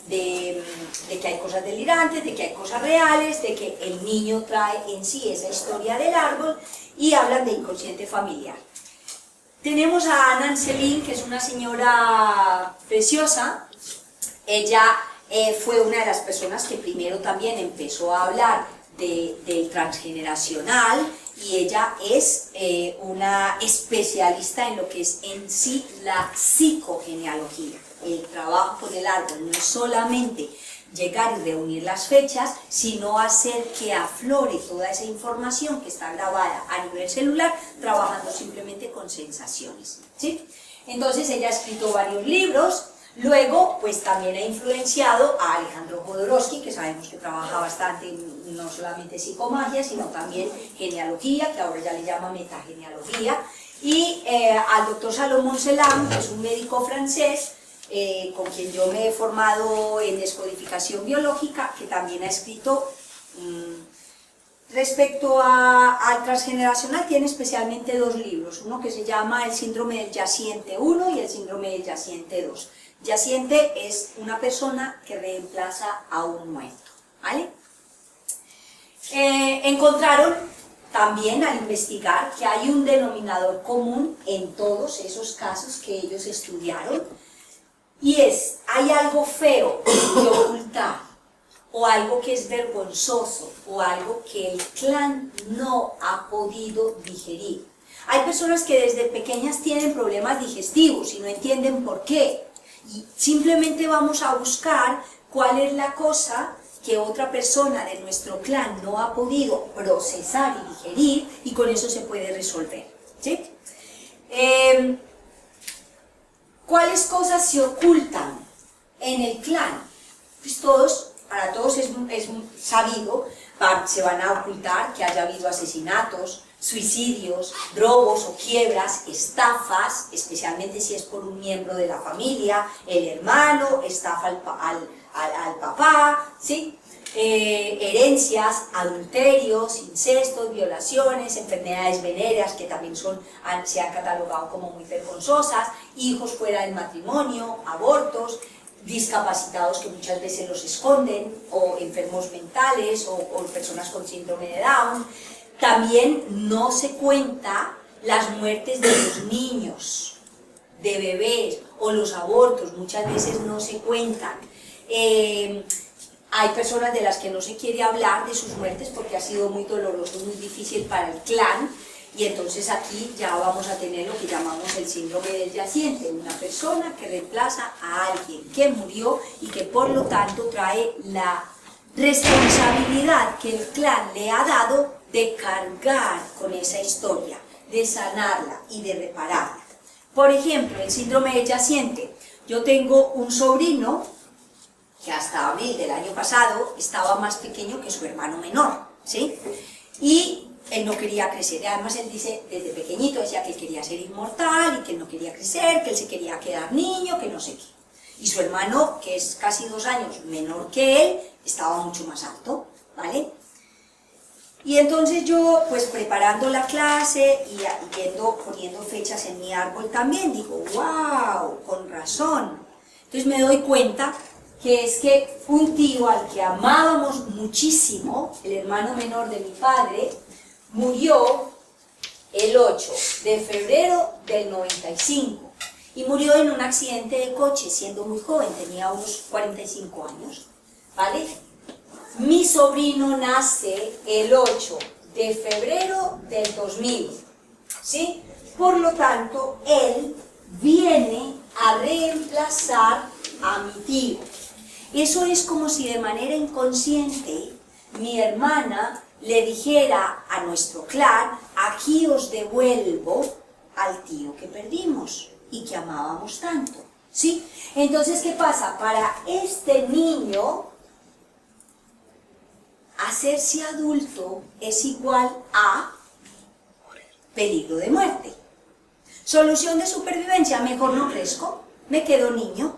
S1: que hay cosas delirantes, de que hay cosas reales, de que el niño trae en sí esa historia del árbol, y hablan de inconsciente familiar. Tenemos a Ana Anselín, que es una señora preciosa. Ella fue una de las personas que primero también empezó a hablar del transgeneracional, y ella es una especialista en lo que es en sí la psicogenealogía. El trabajo con el árbol no es solamente llegar y reunir las fechas, sino hacer que aflore toda esa información que está grabada a nivel celular, trabajando simplemente con sensaciones, ¿sí? Entonces ella ha escrito varios libros. Luego, pues también ha influenciado a Alejandro Jodorowsky, que sabemos que trabaja bastante no solamente psicomagia, sino también genealogía, que ahora ya le llama metagenealogía, y al doctor Salomón Selam, que es un médico francés, con quien yo me he formado en descodificación biológica, que también ha escrito respecto al transgeneracional. Tiene especialmente dos libros, uno que se llama El síndrome del yaciente 1 y el síndrome del yaciente 2. Yaciente es una persona que reemplaza a un muerto, ¿vale? Encontraron también al investigar que hay un denominador común en todos esos casos que ellos estudiaron, y hay algo feo que ocultar, o algo que es vergonzoso, o algo que el clan no ha podido digerir. Hay personas que desde pequeñas tienen problemas digestivos y no entienden por qué. Y simplemente vamos a buscar cuál es la cosa que otra persona de nuestro clan no ha podido procesar y digerir, y con eso se puede resolver, ¿sí? ¿Cuáles cosas se ocultan en el clan? Pues para todos es sabido, se van a ocultar que haya habido asesinatos, suicidios, robos o quiebras, estafas, especialmente si es por un miembro de la familia, el hermano, estafa al papá, ¿sí? Herencias, adulterios, incestos, violaciones, enfermedades venéreas que también se han catalogado como muy vergonzosas, hijos fuera del matrimonio, abortos, discapacitados que muchas veces los esconden, o enfermos mentales, o personas con síndrome de Down. También no se cuenta las muertes de los niños, de bebés, o los abortos, muchas veces no se cuentan. Hay personas de las que no se quiere hablar de sus muertes porque ha sido muy doloroso, muy difícil para el clan, y entonces aquí ya vamos a tener lo que llamamos el síndrome del yaciente, una persona que reemplaza a alguien que murió y que por lo tanto trae la responsabilidad que el clan le ha dado de cargar con esa historia, de sanarla y de repararla. Por ejemplo, el síndrome del yaciente. Yo tengo un sobrino que hasta abril del año pasado estaba más pequeño que su hermano menor, ¿sí? Y él no quería crecer. Además, él dice, desde pequeñito decía que él quería ser inmortal y que él no quería crecer, que él se quería quedar niño, que no sé qué. Y su hermano, que es casi 2 años menor que él, estaba mucho más alto, ¿vale? Y entonces yo, pues preparando la clase y poniendo fechas en mi árbol también, digo, wow, con razón. Entonces me doy cuenta que es que un tío al que amábamos muchísimo, el hermano menor de mi padre, murió el 8 de febrero del 95, y murió en un accidente de coche siendo muy joven, tenía unos 45 años, ¿vale? Mi sobrino nace el 8 de febrero del 2000, ¿sí? Por lo tanto, él viene a reemplazar a mi tío. Eso es como si de manera inconsciente mi hermana le dijera a nuestro clan, aquí os devuelvo al tío que perdimos y que amábamos tanto, ¿sí? Entonces, ¿qué pasa? Para este niño, hacerse adulto es igual a peligro de muerte. Solución de supervivencia, mejor no crezco, me quedo niño,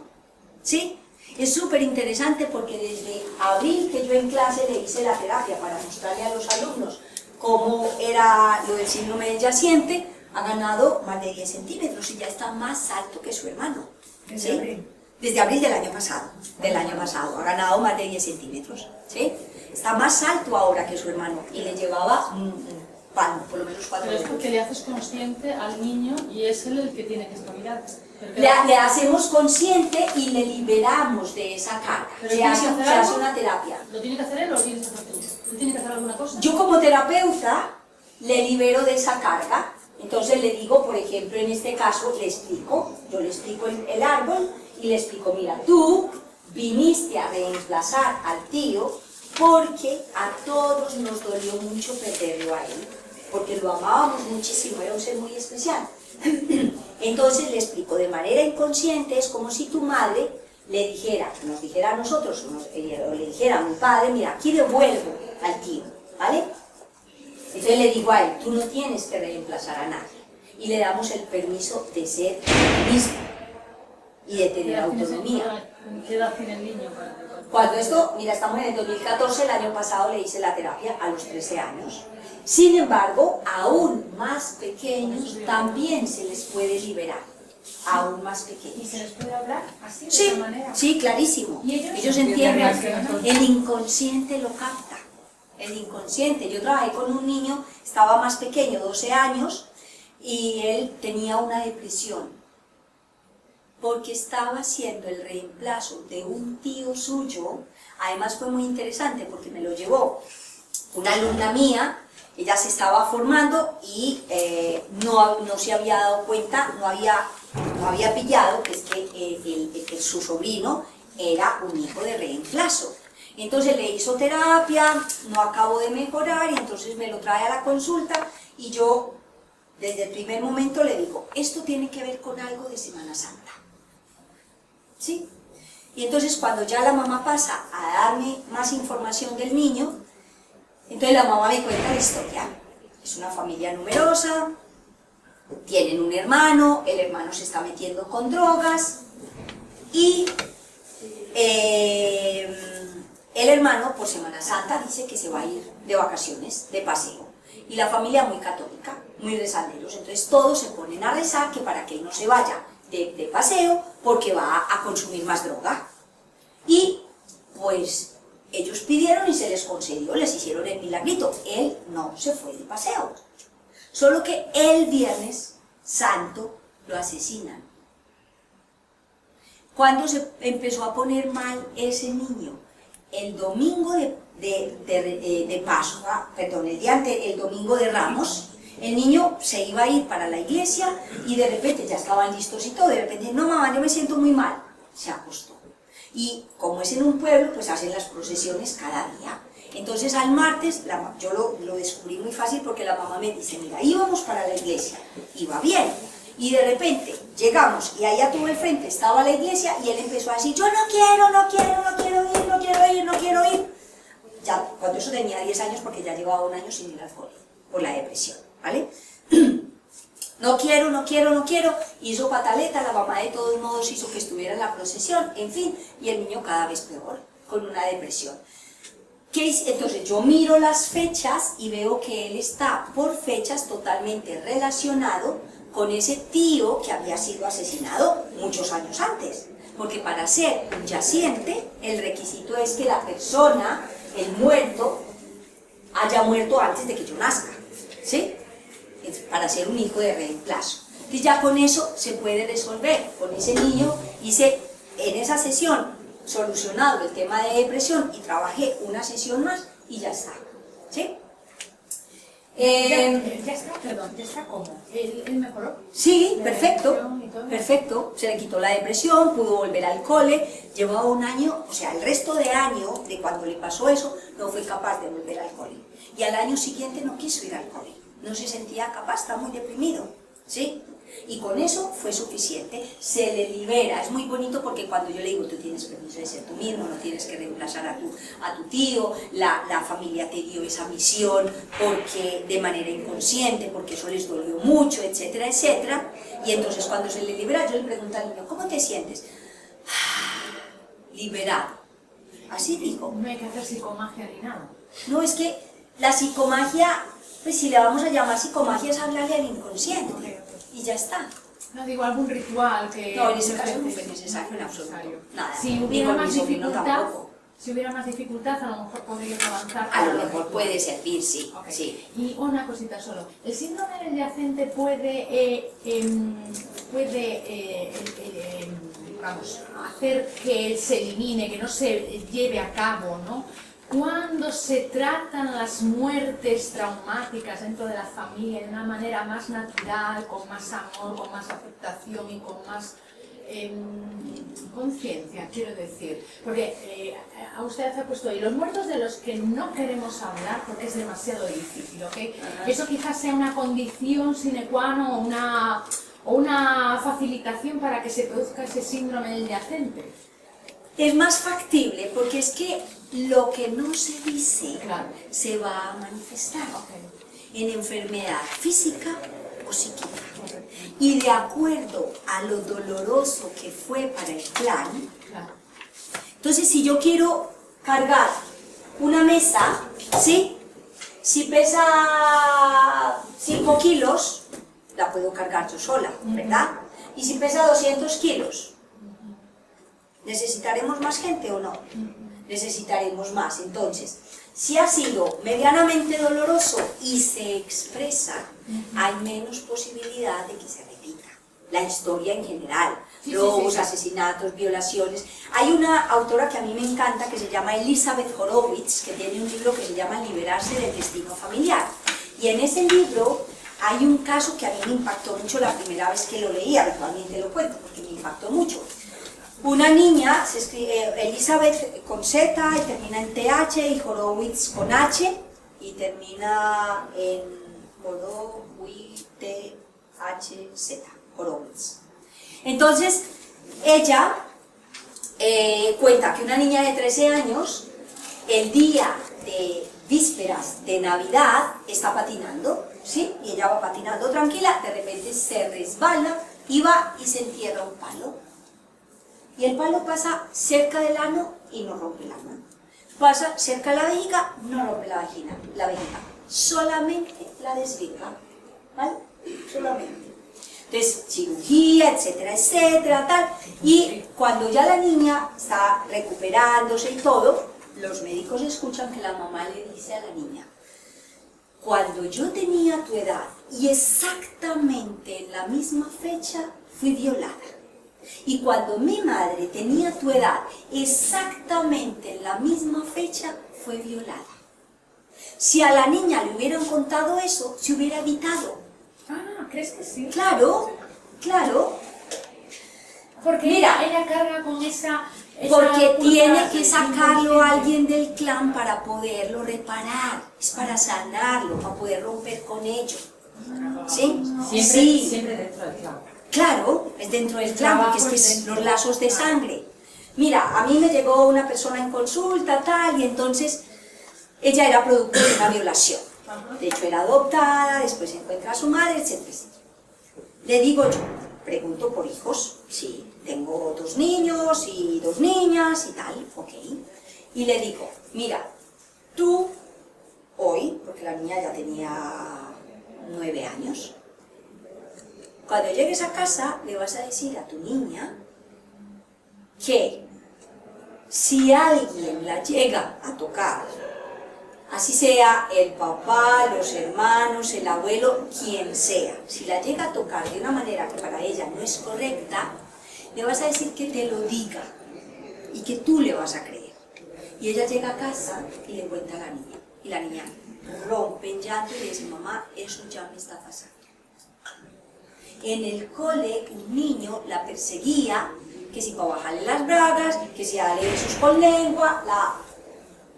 S1: ¿sí? Es súper interesante porque desde abril que yo en clase le hice la terapia para mostrarle a los alumnos cómo era lo del síndrome del yaciente, ha ganado más de 10 centímetros y ya está más alto que su hermano. ¿Sí? Desde abril del año pasado, ha ganado más de 10 centímetros. ¿Sí? Está más alto ahora que su hermano y le llevaba por lo menos 4 años.
S2: Pero es porque le haces consciente al niño y es él el que tiene que espabilar.
S1: Le hacemos consciente y le liberamos de esa carga. Se hace una terapia.
S2: ¿Lo tiene que hacer él o lo tienes que hacer tú? ¿Él tiene que hacer alguna cosa?
S1: Yo como terapeuta le libero de esa carga. Entonces le digo, por ejemplo, en este caso, yo le explico el árbol y le explico, mira, tú viniste a reemplazar al tío porque a todos nos dolió mucho perderlo a él, porque lo amábamos muchísimo, era un ser muy especial. Entonces le explico, de manera inconsciente es como si tu madre le dijera, nos dijera a nosotros, o le dijera a mi padre, mira, aquí devuelvo al tío, ¿vale? Entonces le digo a él, tú no tienes que reemplazar a nadie, y le damos el permiso de ser el mismo y de tener autonomía.
S2: ¿Qué edad tiene el niño?
S1: Cuando esto, mira, estamos en el 2014, el año pasado le hice la terapia a los 13 años. Sin embargo, aún más pequeños también se les puede liberar, aún más pequeños.
S3: ¿Y se les puede hablar así, de
S1: Sí,
S3: esa manera?
S1: sí, clarísimo.
S3: ¿Y ellos?
S1: Entienden, el inconsciente lo capta, el inconsciente. Yo trabajé con un niño, estaba más pequeño, 12 años, y él tenía una depresión, porque estaba haciendo el reemplazo de un tío suyo. Además fue muy interesante porque me lo llevó una alumna mía, ella se estaba formando y no se había dado cuenta, no había pillado que es que su sobrino era un hijo de reemplazo. Entonces le hizo terapia, no acabó de mejorar y entonces me lo trae a la consulta y yo desde el primer momento le digo, esto tiene que ver con algo de Semana Santa. ¿Sí? Y entonces cuando ya la mamá pasa a darme más información del niño, entonces la mamá me cuenta la historia. Es una familia numerosa, tienen un hermano, el hermano se está metiendo con drogas y el hermano por Semana Santa dice que se va a ir de vacaciones, de paseo. Y la familia muy católica, muy rezanderos, entonces todos se ponen a rezar que para que él no se vaya de paseo porque va a consumir más droga. Y pues ellos pidieron y se les concedió, les hicieron el milagrito. Él no se fue de paseo. Solo que el Viernes Santo lo asesinan. ¿Cuándo se empezó a poner mal ese niño? El domingo de Pascua, perdón, el domingo de Ramos. El niño se iba a ir para la iglesia y de repente ya estaban listos y todo, de repente, no mamá, yo me siento muy mal, se acostó. Y como es en un pueblo, pues hacen las procesiones cada día. Entonces al martes, yo lo descubrí muy fácil porque la mamá me dice, mira, íbamos para la iglesia, iba bien, y de repente llegamos y allá tuve el frente, estaba la iglesia y él empezó a decir, yo no quiero ir. Ya, cuando eso tenía 10 años porque ya llevaba un año sin ir al cole, por la depresión, ¿vale? No quiero, hizo pataleta, la mamá de todos modos hizo que estuviera en la procesión, en fin, y el niño cada vez peor, con una depresión. Entonces yo miro las fechas y veo que él está por fechas totalmente relacionado con ese tío que había sido asesinado muchos años antes, porque para ser un yaciente, el requisito es que la persona, el muerto, haya muerto antes de que yo nazca, ¿sí? Para ser un hijo de reemplazo. Entonces ya con eso se puede resolver. Con ese niño hice en esa sesión solucionado el tema de depresión y trabajé una sesión más y ya está. ¿Sí?
S3: Ya está, perdón, ¿ya está cómo? ¿Él mejoró?
S1: Sí, perfecto, perfecto. Se le quitó la depresión, pudo volver al cole, llevaba un año, o sea, el resto de año de cuando le pasó eso, no fue capaz de volver al cole. Y al año siguiente no quiso ir al cole. No se sentía capaz, está muy deprimido, ¿sí? Y con eso fue suficiente, se le libera. Es muy bonito porque cuando yo le digo, tú tienes permiso de ser tú mismo, no tienes que reemplazar a tu tío, la familia te dio esa misión porque de manera inconsciente, porque eso les dolió mucho, etcétera, etcétera. Y entonces cuando se le libera, yo le pregunto al niño, ¿cómo te sientes? Liberado. Así dijo.
S3: No hay que hacer psicomagia ni nada.
S1: No, es que la psicomagia, pues si le vamos a llamar psicomagia, es hablarle al inconsciente. Y ya está.
S3: No digo algún ritual que...
S1: No, en ese caso no fue necesario en absoluto. Nada.
S3: Si hubiera
S1: Ni con
S3: más
S1: mi sobrino
S3: dificultad,
S1: tampoco.
S3: si hubiera más dificultad, a lo mejor podrías avanzar.
S1: A lo mejor puede servir, sí.
S3: Okay.
S1: Sí.
S3: Y una cosita solo. ¿El síndrome del yacente puede vamos, hacer que él se elimine, que no se lleve a cabo, ¿no? Cuando se tratan las muertes traumáticas dentro de la familia de una manera más natural, con más amor, con más aceptación y con más conciencia, quiero decir, porque a usted ha puesto ahí los muertos de los que no queremos hablar porque es demasiado difícil, ¿ok? Eso quizás sea una condición sine qua non o una facilitación para que se produzca ese síndrome adyacente.
S1: Es más factible porque es que lo que no se dice
S3: Claro.
S1: se va a manifestar
S3: Okay.
S1: en enfermedad física o psíquica. Y de acuerdo a lo doloroso que fue para el clan,
S3: Claro.
S1: entonces si yo quiero cargar una mesa, ¿sí? Si pesa 5 kilos, la puedo cargar yo sola, ¿verdad? Y si pesa 200 kilos, ¿necesitaremos más gente o no? Necesitaremos más. Entonces, si ha sido medianamente doloroso y se expresa, hay menos posibilidad de que se repita la historia en general. Robos, asesinatos, violaciones. Hay una autora que a mí me encanta que se llama Elizabeth Horowitz, que tiene un libro que se llama Liberarse del destino familiar. Y en ese libro hay un caso que a mí me impactó mucho la primera vez que lo leí, habitualmente lo cuento porque me impactó mucho. Una niña, se escribe, Elizabeth con Z y termina en TH y Horowitz con H y termina en Horowitz, Horowitz. Entonces, ella cuenta que una niña de 13 años, el día de vísperas de Navidad, está patinando, ¿sí? Y ella va patinando tranquila, de repente se resbala y va y se entierra un palo. Y el palo pasa cerca del ano y no rompe el ano. Pasa cerca de la vejiga, no rompe la vejiga. Solamente la desvirga, ¿vale? Solamente. Entonces, cirugía, etcétera, etcétera, tal. Y cuando ya la niña está recuperándose y todo, los médicos escuchan que la mamá le dice a la niña: cuando yo tenía tu edad y exactamente en la misma fecha, fui violada. Y cuando mi madre tenía tu edad, exactamente en la misma fecha, fue violada. Si a la niña le hubieran contado eso, se hubiera evitado.
S3: Ah, ¿crees que sí?
S1: Claro, claro.
S3: Porque
S1: Mira,
S3: ella carga con esa
S1: porque
S3: culpa
S1: tiene que sacarlo
S3: inconsciente.
S1: alguien del clan para poderlo reparar. Es para sanarlo, para poder romper con ello. ¿Sí? Sí.
S4: Siempre dentro del clan.
S1: Claro, es dentro del clan, porque es que es los lazos de sangre. Mira, a mí me llegó una persona en consulta, tal, y entonces ella era producto de una violación. De hecho, era adoptada, después se encuentra a su madre, etcétera, etcétera. Le digo yo, pregunto por hijos, sí, tengo 2 niños y 2 niñas y tal, ok. Y le digo, mira, tú hoy, porque la niña ya tenía 9 años, cuando llegues a casa le vas a decir a tu niña que si alguien la llega a tocar, así sea el papá, los hermanos, el abuelo, quien sea, si la llega a tocar de una manera que para ella no es correcta, le vas a decir que te lo diga y que tú le vas a creer. Y ella llega a casa y le cuenta a la niña, y la niña rompe en llanto y le dice: mamá, eso ya me está pasando. En el cole un niño la perseguía, que si para bajarle las bragas, que si a darle besos con lengua, la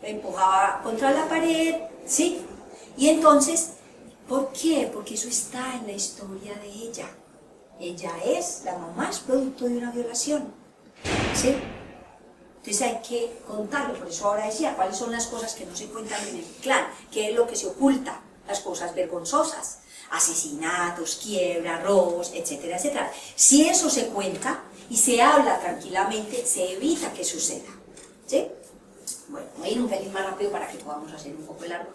S1: empujaba contra la pared, ¿sí? Y entonces, ¿por qué? Porque eso está en la historia de ella. Ella es, la mamá es producto de una violación, ¿sí? Entonces hay que contarlo, por eso ahora decía, ¿cuáles son las cosas que no se cuentan en el clan? ¿Qué es lo que se oculta? Las cosas vergonzosas. Asesinatos, quiebras, robos, etcétera, etcétera. Si eso se cuenta y se habla tranquilamente, se evita que suceda, ¿sí? Bueno, voy a ir un pelín más rápido para que podamos hacer un poco el árbol.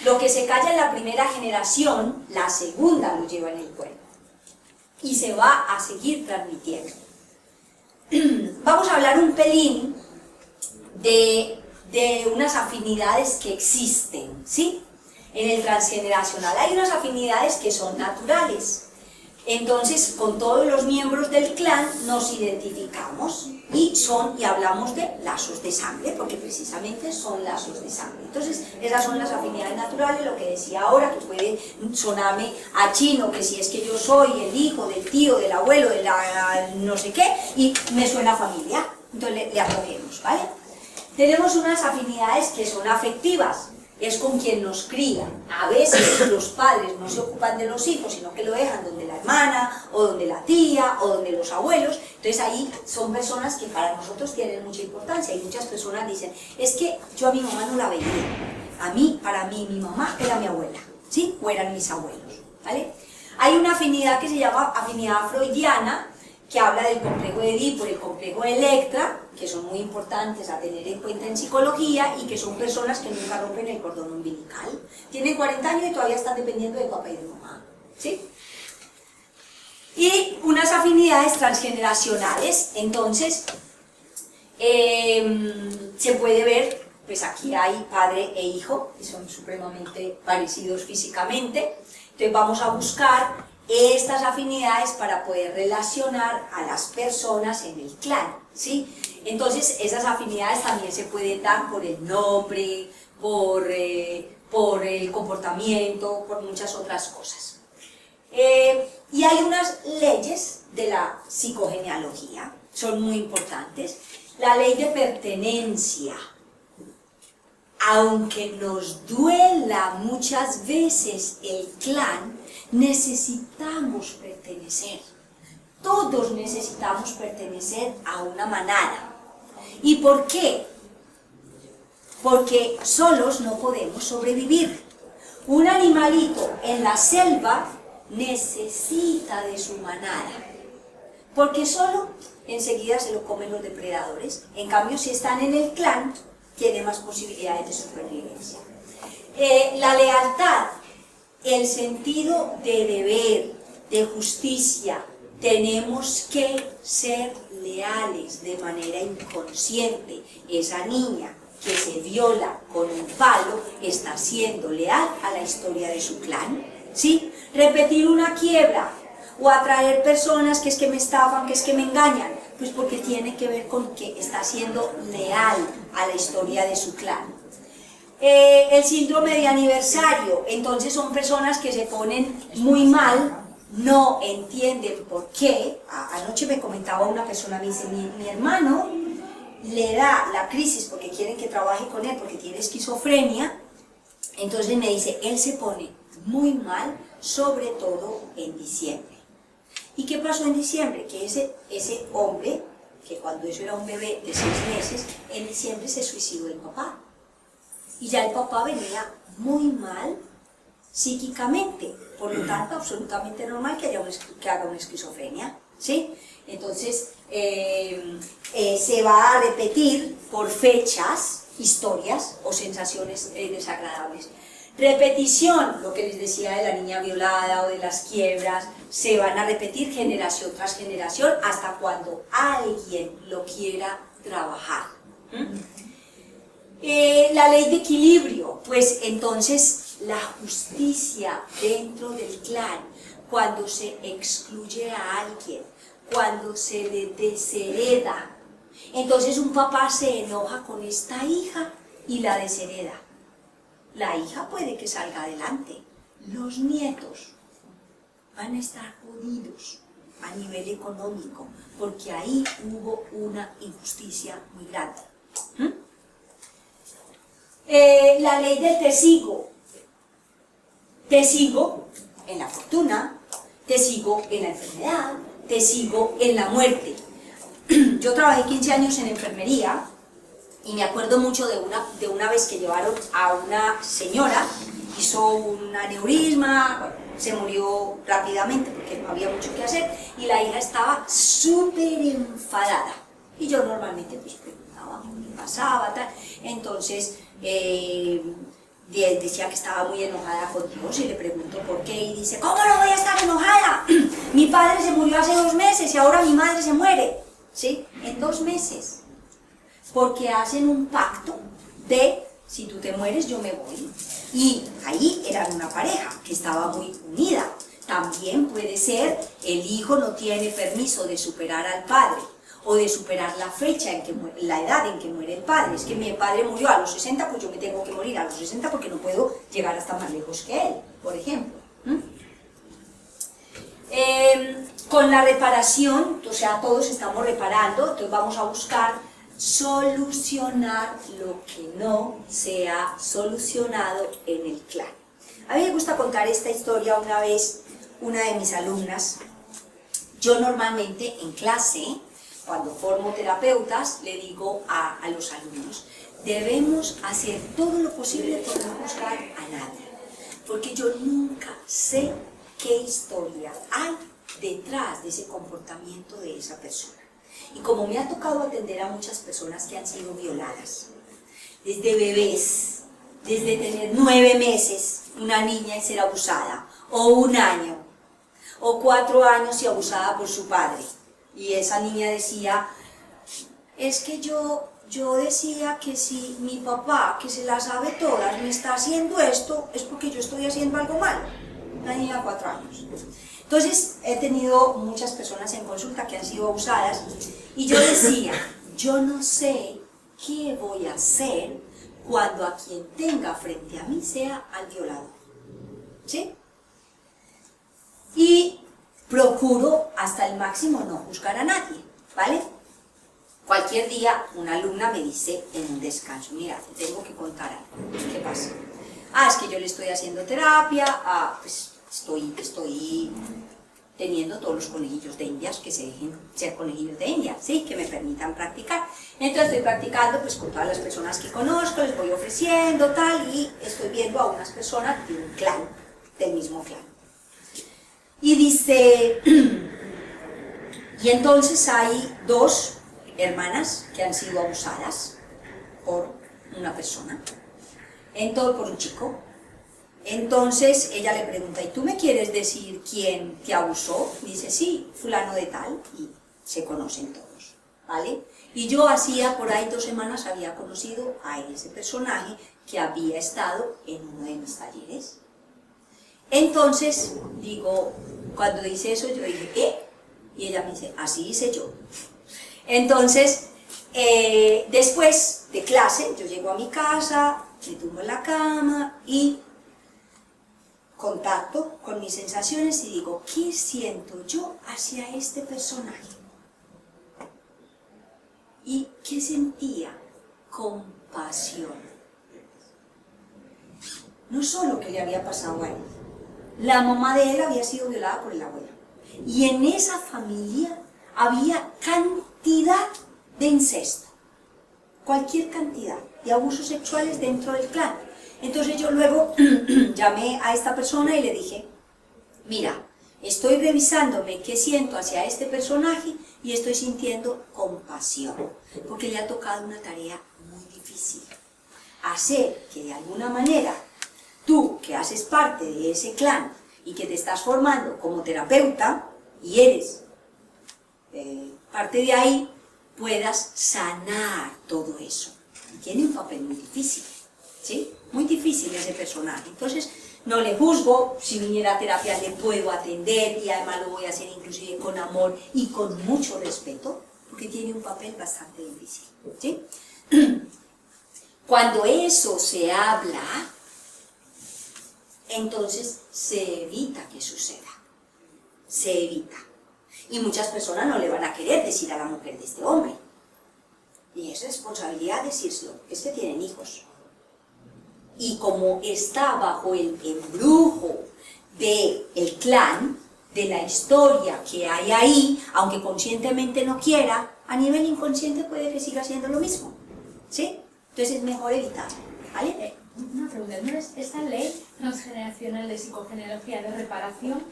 S1: Lo que se calla en la primera generación, la segunda lo lleva en el cuerpo y se va a seguir transmitiendo. Vamos a hablar un pelín de unas afinidades que existen, ¿sí? En el transgeneracional hay unas afinidades que son naturales. Entonces, con todos los miembros del clan nos identificamos y hablamos de lazos de sangre, porque precisamente son lazos de sangre. Entonces, esas son las afinidades naturales, lo que decía ahora, que puede sonarme a chino, que si es que yo soy el hijo del tío, del abuelo, de la no sé qué, y me suena familia, entonces le acogemos, ¿vale? Tenemos unas afinidades que son afectivas, es con quien nos cría. A veces los padres no se ocupan de los hijos, sino que lo dejan donde la hermana, o donde la tía, o donde los abuelos. Entonces ahí son personas que para nosotros tienen mucha importancia, y muchas personas dicen, es que yo a mi mamá no la veía. Para mí, mi mamá era mi abuela, ¿sí? O eran mis abuelos, ¿vale? Hay una afinidad que se llama afinidad freudiana, que habla del complejo de Edipo y el complejo de Electra, que son muy importantes a tener en cuenta en psicología, y que son personas que nunca rompen el cordón umbilical. Tienen 40 años y todavía están dependiendo de papá y de mamá, ¿sí? Y unas afinidades transgeneracionales, entonces, se puede ver, pues aquí hay padre e hijo, que son supremamente parecidos físicamente. Entonces vamos a buscar estas afinidades para poder relacionar a las personas en el clan, ¿sí? Entonces esas afinidades también se pueden dar por el nombre, por el comportamiento, por muchas otras cosas. Y hay unas leyes de la psicogenealogía, son muy importantes. La ley de pertenencia. Aunque nos duela muchas veces el clan, necesitamos pertenecer. Todos necesitamos pertenecer a una manada. ¿Y por qué? Porque solos no podemos sobrevivir. Un animalito en la selva necesita de su manada, porque solo enseguida se lo comen los depredadores. En cambio, si están en el clan, tiene más posibilidades de supervivencia. La lealtad, el sentido de deber, de justicia. Tenemos que ser leales de manera inconsciente. Esa niña que se viola con un palo está siendo leal a la historia de su clan, ¿sí? Repetir una quiebra o atraer personas que es que me estafan, que es que me engañan, pues porque tiene que ver con que está siendo leal a la historia de su clan. El síndrome de aniversario, entonces son personas que se ponen muy mal, no entienden por qué. Anoche me comentaba una persona, me dice, mi hermano le da la crisis porque quieren que trabaje con él porque tiene esquizofrenia. Entonces me dice, él se pone muy mal, sobre todo en diciembre. ¿Y qué pasó en diciembre? Que ese hombre, que cuando eso era un bebé de 6 meses, en diciembre se suicidó el papá. Y ya el papá venía muy mal psíquicamente, por lo tanto, absolutamente normal que haga una esquizofrenia, ¿sí? Entonces, se va a repetir por fechas, historias o sensaciones desagradables. Repetición, lo que les decía de la niña violada o de las quiebras, se van a repetir generación tras generación hasta cuando alguien lo quiera trabajar. La ley de equilibrio, pues entonces la justicia dentro del clan, cuando se excluye a alguien, cuando se le deshereda, entonces un papá se enoja con esta hija y la deshereda. La hija puede que salga adelante, los nietos van a estar jodidos a nivel económico, porque ahí hubo una injusticia muy grande. La ley del te sigo en la fortuna, te sigo en la enfermedad, te sigo en la muerte. Yo trabajé 15 años en enfermería y me acuerdo mucho de una vez que llevaron a una señora, hizo un aneurisma, bueno, se murió rápidamente porque no había mucho que hacer, y la hija estaba súper enfadada. Y yo normalmente pues preguntaba qué pasaba, tal. Entonces decía que estaba muy enojada con Dios y le pregunto por qué, y dice, ¿cómo no voy a estar enojada? Mi padre se murió hace 2 meses y ahora mi madre se muere, ¿sí? En 2 meses. Porque hacen un pacto de, si tú te mueres, yo me voy. Y ahí eran una pareja que estaba muy unida. También puede ser, el hijo no tiene permiso de superar al padre, o de superar la fecha, la edad en que muere el padre. Es que mi padre murió a los 60, pues yo me tengo que morir a los 60 porque no puedo llegar hasta más lejos que él, por ejemplo. con la reparación, o sea, todos estamos reparando, entonces vamos a buscar solucionar lo que no se ha solucionado en el clan. A mí me gusta contar esta historia. Una vez, una de mis alumnas, yo normalmente en clase, cuando formo terapeutas, le digo a los alumnos, debemos hacer todo lo posible por no juzgar a nadie, porque yo nunca sé qué historia hay detrás de ese comportamiento de esa persona. Y como me ha tocado atender a muchas personas que han sido violadas, desde bebés, desde tener 9 meses, una niña y ser abusada, o 1 año, o 4 años y abusada por su padre, y esa niña decía, es que yo decía que si mi papá, que se las sabe todas, me está haciendo esto, es porque yo estoy haciendo algo mal. Una niña de 4 años. Entonces, he tenido muchas personas en consulta que han sido abusadas, y yo decía, yo no sé qué voy a hacer cuando a quien tenga frente a mí sea al violador. ¿Sí? Y procuro hasta el máximo no juzgar a nadie, ¿vale? Cualquier día una alumna me dice en un descanso, mira, te tengo que contar algo. ¿Qué pasa? Ah, es que yo le estoy haciendo terapia, pues estoy teniendo todos los conejillos de indias que se dejen ser conejillos de India, ¿sí? Que me permitan practicar. Entonces estoy practicando pues con todas las personas que conozco, les voy ofreciendo tal, y estoy viendo a unas personas de un clan, del mismo clan. Y dice, y entonces hay 2 hermanas que han sido abusadas por una persona, entonces por un chico. Entonces ella le pregunta, ¿y tú me quieres decir quién te abusó? Dice, sí, fulano de tal, y se conocen todos, ¿vale? Y yo hacía por ahí 2 semanas había conocido a ese personaje que había estado en uno de mis talleres. Entonces, digo, cuando dice eso, yo dije, ¿qué? Y ella me dice, así hice yo. Entonces, después de clase, yo llego a mi casa, me tumbo en la cama y contacto con mis sensaciones y digo, ¿qué siento yo hacia este personaje? ¿Y qué sentía? Compasión. No solo que le había pasado a él, la mamá de él había sido violada por el abuelo. Y en esa familia había cantidad de incesto, cualquier cantidad de abusos sexuales dentro del clan. Entonces yo luego llamé a esta persona y le dije, mira, estoy revisándome qué siento hacia este personaje y estoy sintiendo compasión, porque le ha tocado una tarea muy difícil. Hacer que de alguna manera tú, que haces parte de ese clan y que te estás formando como terapeuta y eres parte de ahí, puedas sanar todo eso. Y tiene un papel muy difícil, ¿sí? Muy difícil ese personaje. Entonces, no le juzgo, si viniera a terapia le puedo atender y además lo voy a hacer inclusive con amor y con mucho respeto, porque tiene un papel bastante difícil, ¿sí? Cuando eso se habla, entonces se evita que suceda, se evita. Y muchas personas no le van a querer decir a la mujer de este hombre. Y es responsabilidad decírselo, es que tienen hijos. Y como está bajo el embrujo del clan, de la historia que hay ahí, aunque conscientemente no quiera, a nivel inconsciente puede que siga haciendo lo mismo, ¿sí? Entonces es mejor evitar, ¿vale?
S3: Una pregunta, ¿no es esta ley transgeneracional de psicogenealogía de reparación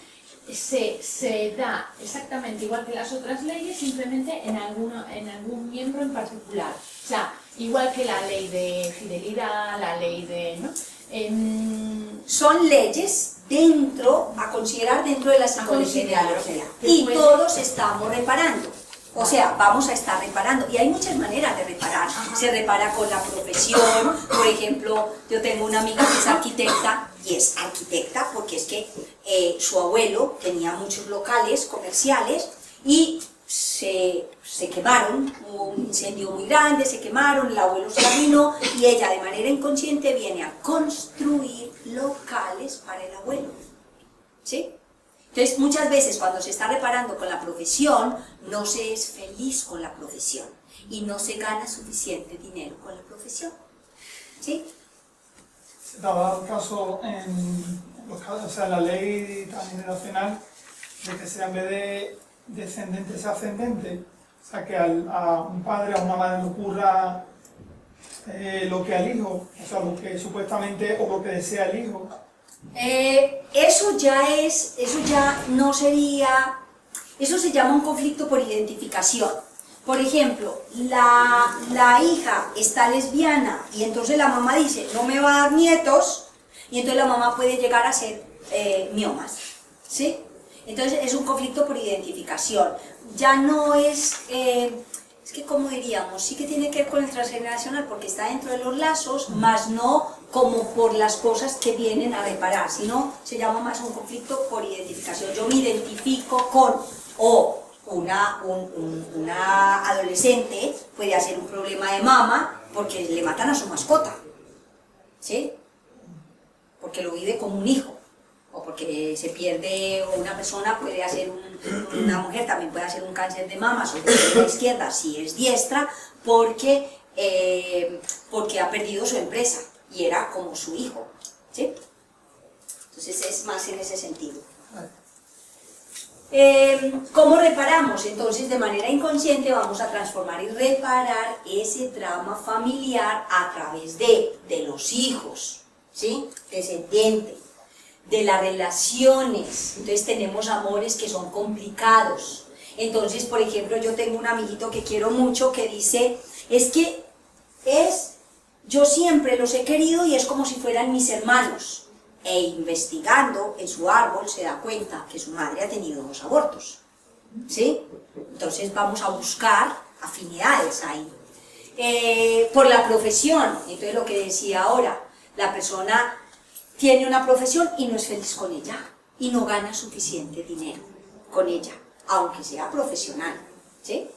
S3: se da exactamente igual que las otras leyes, simplemente en algún miembro en particular? O sea, igual que la ley de fidelidad, la ley de... ¿no?
S1: Son leyes a considerar dentro de la psicogenealogía. Y todos estamos reparando. O sea, vamos a estar reparando. Y hay muchas maneras de reparar. Se repara con la profesión. Por ejemplo, yo tengo una amiga que es arquitecta, y es arquitecta porque es que su abuelo tenía muchos locales comerciales y se quemaron, hubo un incendio muy grande, se quemaron, el abuelo se arruinó y ella de manera inconsciente viene a construir locales para el abuelo, ¿sí? Entonces, muchas veces cuando se está reparando con la profesión, no se es feliz con la profesión y no se gana suficiente dinero con la profesión. ¿Sí?
S4: Se daba el caso en los casos, o sea, la ley transgeneracional, de que sea en vez de descendente sea ascendente, o sea, que a un padre o a una madre le ocurra lo que al hijo, o sea, lo que supuestamente o lo que desea el hijo.
S1: Eso ya no sería, eso se llama un conflicto por identificación. Por ejemplo, la hija está lesbiana y entonces la mamá dice, no me va a dar nietos, y entonces la mamá puede llegar a ser miomas, ¿sí? Entonces es un conflicto por identificación. Ya no es que como diríamos, sí que tiene que ver con el transgeneracional porque está dentro de los lazos, más no como por las cosas que vienen a reparar, sino se llama más un conflicto por identificación. Yo me identifico con, o una adolescente puede hacer un problema de mama porque le matan a su mascota, ¿sí? Porque lo vive como un hijo, o porque se pierde, o una persona puede hacer, una mujer también puede hacer un cáncer de mama, sobre todo en la izquierda, si es diestra, porque ha perdido su empresa y era como su hijo, ¿sí? Entonces es más en ese sentido. ¿Cómo reparamos? Entonces, de manera inconsciente vamos a transformar y reparar ese drama familiar a través de los hijos, ¿sí? Descendiente, de las relaciones. Entonces tenemos amores que son complicados. Entonces, por ejemplo, yo tengo un amiguito que quiero mucho que dice, yo siempre los he querido y es como si fueran mis hermanos. E investigando en su árbol se da cuenta que su madre ha tenido 2 abortos, ¿sí? Entonces vamos a buscar afinidades ahí. Por la profesión, entonces lo que decía ahora, la persona tiene una profesión y no es feliz con ella y no gana suficiente dinero con ella, aunque sea profesional, ¿sí?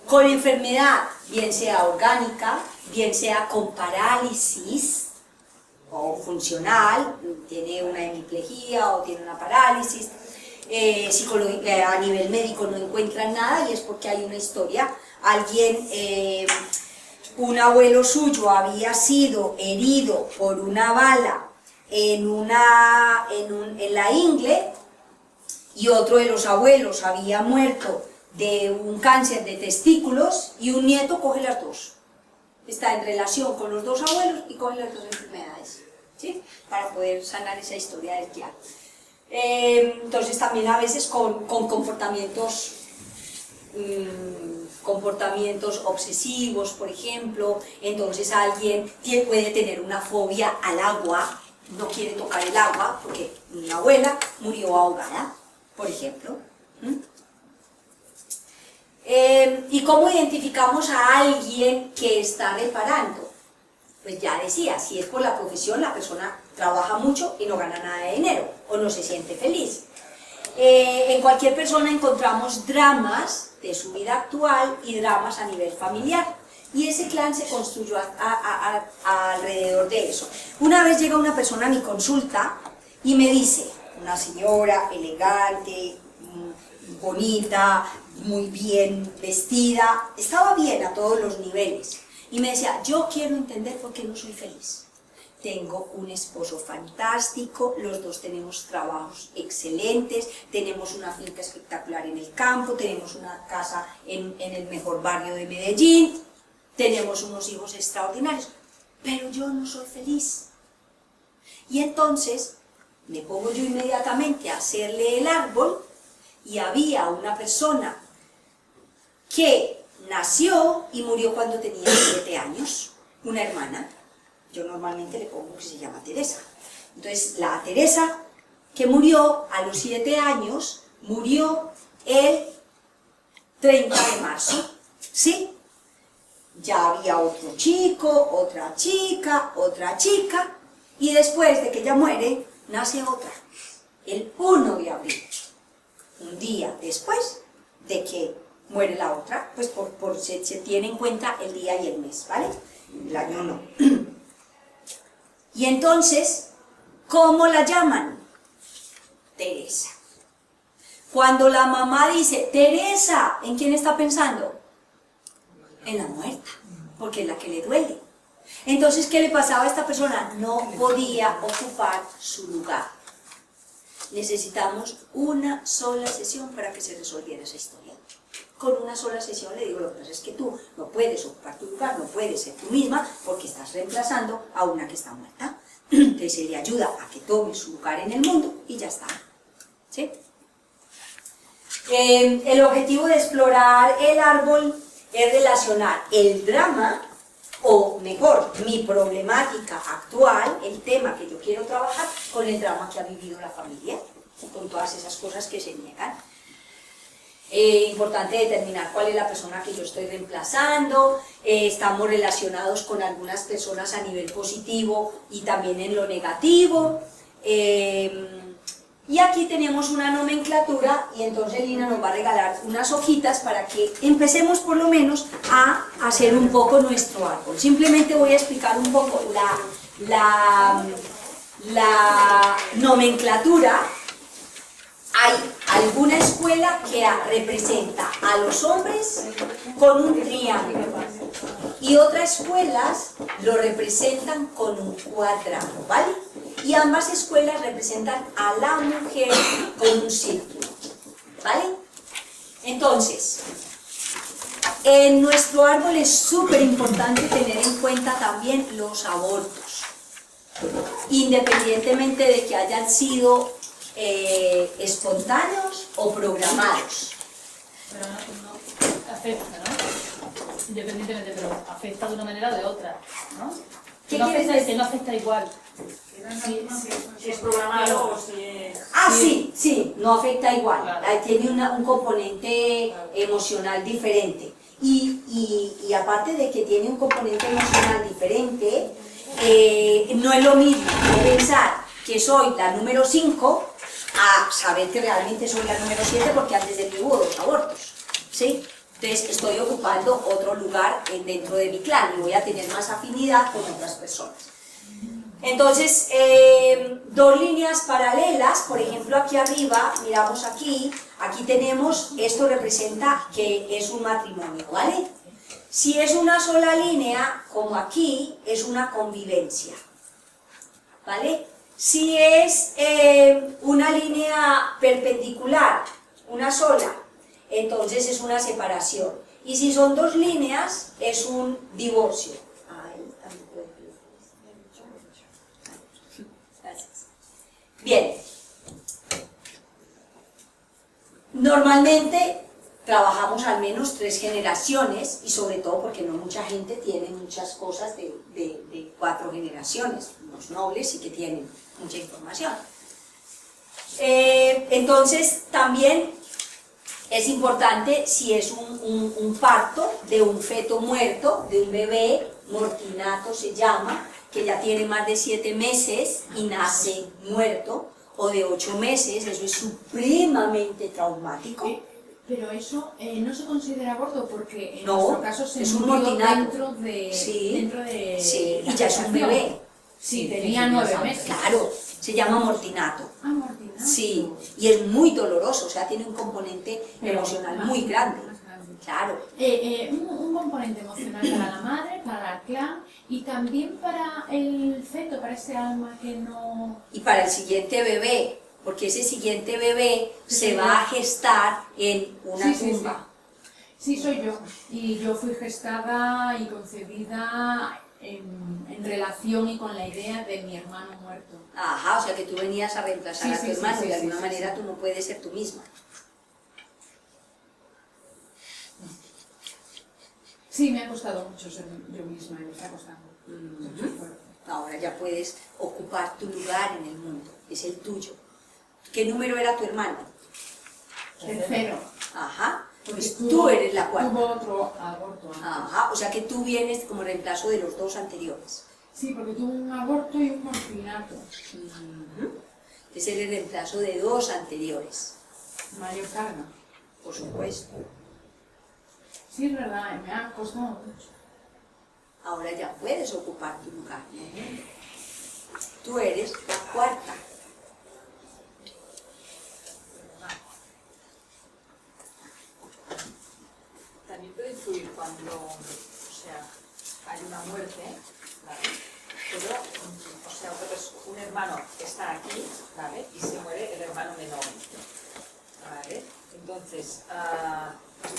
S1: Con enfermedad, bien sea orgánica, bien sea con parálisis o funcional, tiene una hemiplegia o tiene una parálisis, a nivel médico no encuentran nada y es porque hay una historia. Un abuelo suyo había sido herido por una bala en la ingle y otro de los abuelos había muerto de un cáncer de testículos y un nieto coge las dos. Está en relación con los 2 abuelos y coge las 2 enfermedades, ¿sí? Para poder sanar esa historia del clan. Entonces también a veces con comportamientos obsesivos, por ejemplo, entonces alguien puede tener una fobia al agua, no quiere tocar el agua porque mi abuela murió ahogada, por ejemplo. ¿Y cómo identificamos a alguien que está reparando? Pues ya decía, si es por la profesión, la persona trabaja mucho y no gana nada de dinero, o no se siente feliz. En cualquier persona encontramos dramas de su vida actual y dramas a nivel familiar, y ese clan se construyó alrededor de eso. Una vez llega una persona a mi consulta y me dice, una señora elegante, bonita, muy bien vestida, estaba bien a todos los niveles, y me decía, yo quiero entender por qué no soy feliz. Tengo un esposo fantástico, los 2 tenemos trabajos excelentes, tenemos una finca espectacular en el campo, tenemos una casa en el mejor barrio de Medellín, tenemos unos hijos extraordinarios, pero yo no soy feliz. Y entonces me pongo yo inmediatamente a hacerle el árbol, y había una persona que nació y murió cuando tenía 7 años, una hermana. Yo normalmente le pongo que se llama Teresa. Entonces, la Teresa, que murió a los 7 años, murió el 30 de marzo, ¿sí? Ya había otro chico, otra chica, y después de que ella muere, nace otra, el 1 de abril, un día después de que muere la otra, pues se tiene en cuenta el día y el mes, ¿vale? El año no. Y entonces, ¿cómo la llaman? Teresa. Cuando la mamá dice, Teresa, ¿en quién está pensando? En la muerta, porque es la que le duele. Entonces, ¿qué le pasaba a esta persona? No podía ocupar su lugar. Necesitamos una sola sesión para que se resolviera esa historia. Con una sola sesión le digo, lo que pasa es que tú no puedes ocupar tu lugar, no puedes ser tú misma, porque estás reemplazando a una que está muerta. Entonces se le ayuda a que tome su lugar en el mundo y ya está. ¿Sí? El objetivo de explorar el árbol es relacionar el drama, o mejor, mi problemática actual, el tema que yo quiero trabajar, con el drama que ha vivido la familia, con todas esas cosas que se niegan. Importante determinar cuál es la persona que yo estoy reemplazando. Estamos relacionados con algunas personas a nivel positivo y también en lo negativo. Y aquí tenemos una nomenclatura y entonces Lina nos va a regalar unas hojitas para que empecemos por lo menos a hacer un poco nuestro árbol. Simplemente voy a explicar un poco la nomenclatura. Hay alguna escuela que representa a los hombres con un triángulo y otras escuelas lo representan con un cuadrado, ¿vale? Y ambas escuelas representan a la mujer con un círculo, ¿vale? Entonces, en nuestro árbol es súper importante tener en cuenta también los abortos, independientemente de que hayan sido espontáneos o programados.
S2: Pero no afecta, ¿no? Independientemente, pero afecta de una manera o de otra, ¿no?
S1: ¿Qué
S2: No
S1: quieres
S2: afecta,
S1: decir?
S2: que no afecta igual.
S5: Si es programado o si es...
S1: Ah, sí, no afecta igual,
S2: Claro.
S1: tiene un componente emocional diferente. Y aparte de que tiene un componente emocional diferente, no es lo mismo pensar que soy la número 5 a saber que realmente soy la número 7 porque antes de mí hubo 2 abortos, ¿sí? Entonces estoy ocupando otro lugar dentro de mi clan y voy a tener más afinidad con otras personas. Entonces, 2 líneas paralelas, por ejemplo aquí arriba, miramos aquí tenemos, esto representa que es un matrimonio, ¿vale? Si es una sola línea, como aquí, es una convivencia, ¿vale? Si es una línea perpendicular, una sola, entonces es una separación. Y si son 2 líneas, es un divorcio. Gracias. Bien. Normalmente trabajamos al menos 3 generaciones y sobre todo porque no mucha gente tiene muchas cosas de 4 generaciones. Los nobles sí que tienen mucha información. Entonces también es importante si es un parto de un feto muerto, de un bebé, mortinato se llama, que ya tiene más de 7 meses y nace muerto, o de 8 meses, eso es supremamente traumático.
S3: Pero eso no se considera aborto porque en
S1: No,
S3: nuestro caso se
S1: es un
S3: murió
S1: mortinato.
S3: dentro de...
S1: Sí,
S3: dentro de
S1: sí,
S3: la
S1: y ya es un
S3: gestación.
S1: bebé.
S3: Sí, tenía 9 meses.
S1: Claro, se llama mortinato.
S3: Ah, mortinato.
S1: Sí, y es muy doloroso, o sea, tiene un componente
S3: Pero
S1: emocional
S3: más-
S1: muy grande.
S3: más grande.
S1: Claro.
S3: Un componente emocional para la madre, para el clan y también para el feto, para ese alma que no...
S1: Y para el siguiente bebé, porque ese siguiente bebé se va a gestar en una
S3: Sí, sí,
S1: tumba.
S3: Sí, soy yo. Y yo fui gestada y concebida en relación y con la idea de mi hermano muerto.
S1: Ajá, o sea que tú venías a reemplazar
S3: Sí,
S1: a tu
S3: sí, sí,
S1: hermano
S3: sí,
S1: y de
S3: sí,
S1: alguna
S3: sí,
S1: manera
S3: sí.
S1: tú no puedes ser tú misma.
S3: Sí, me ha costado mucho ser yo misma, me está costando. Mucho esfuerzo.
S1: Ahora ya puedes ocupar tu lugar en el mundo, es el tuyo. ¿Qué número era tu hermano?
S3: Tercero.
S1: Ajá,
S3: Porque
S1: pues tú eres la cuarta.
S3: Tuvo otro aborto antes.
S1: Ajá, o sea que tú vienes como reemplazo de los 2 anteriores.
S3: Sí, porque tuvo un aborto y un morfinato.
S1: Es el reemplazo de 2 anteriores,
S3: Mayor carga.
S1: por supuesto.
S3: Sí, es verdad, me ha costado mucho.
S1: Ahora ya puedes ocupar tu lugar. Tú eres la cuarta.
S5: hermano está aquí, ¿vale? Y se muere el hermano menor, ¿vale? Entonces,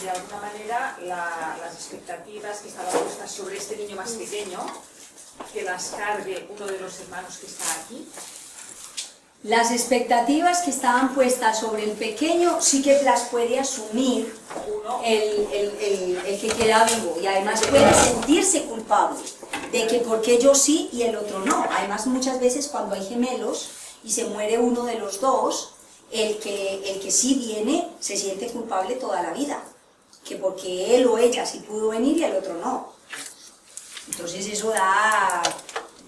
S5: de alguna manera, las expectativas que estaban puestas sobre este niño más pequeño, que las cargue uno de los hermanos que está aquí.
S1: Las expectativas que estaban puestas sobre el pequeño sí que las puede asumir
S5: Uno,
S1: el que queda vivo, y además puede sentirse culpable de que por qué yo sí y el otro no. Además, muchas veces cuando hay gemelos y se muere uno de los dos, el que sí viene se siente culpable toda la vida, que porque él o ella sí pudo venir y el otro no. Entonces eso da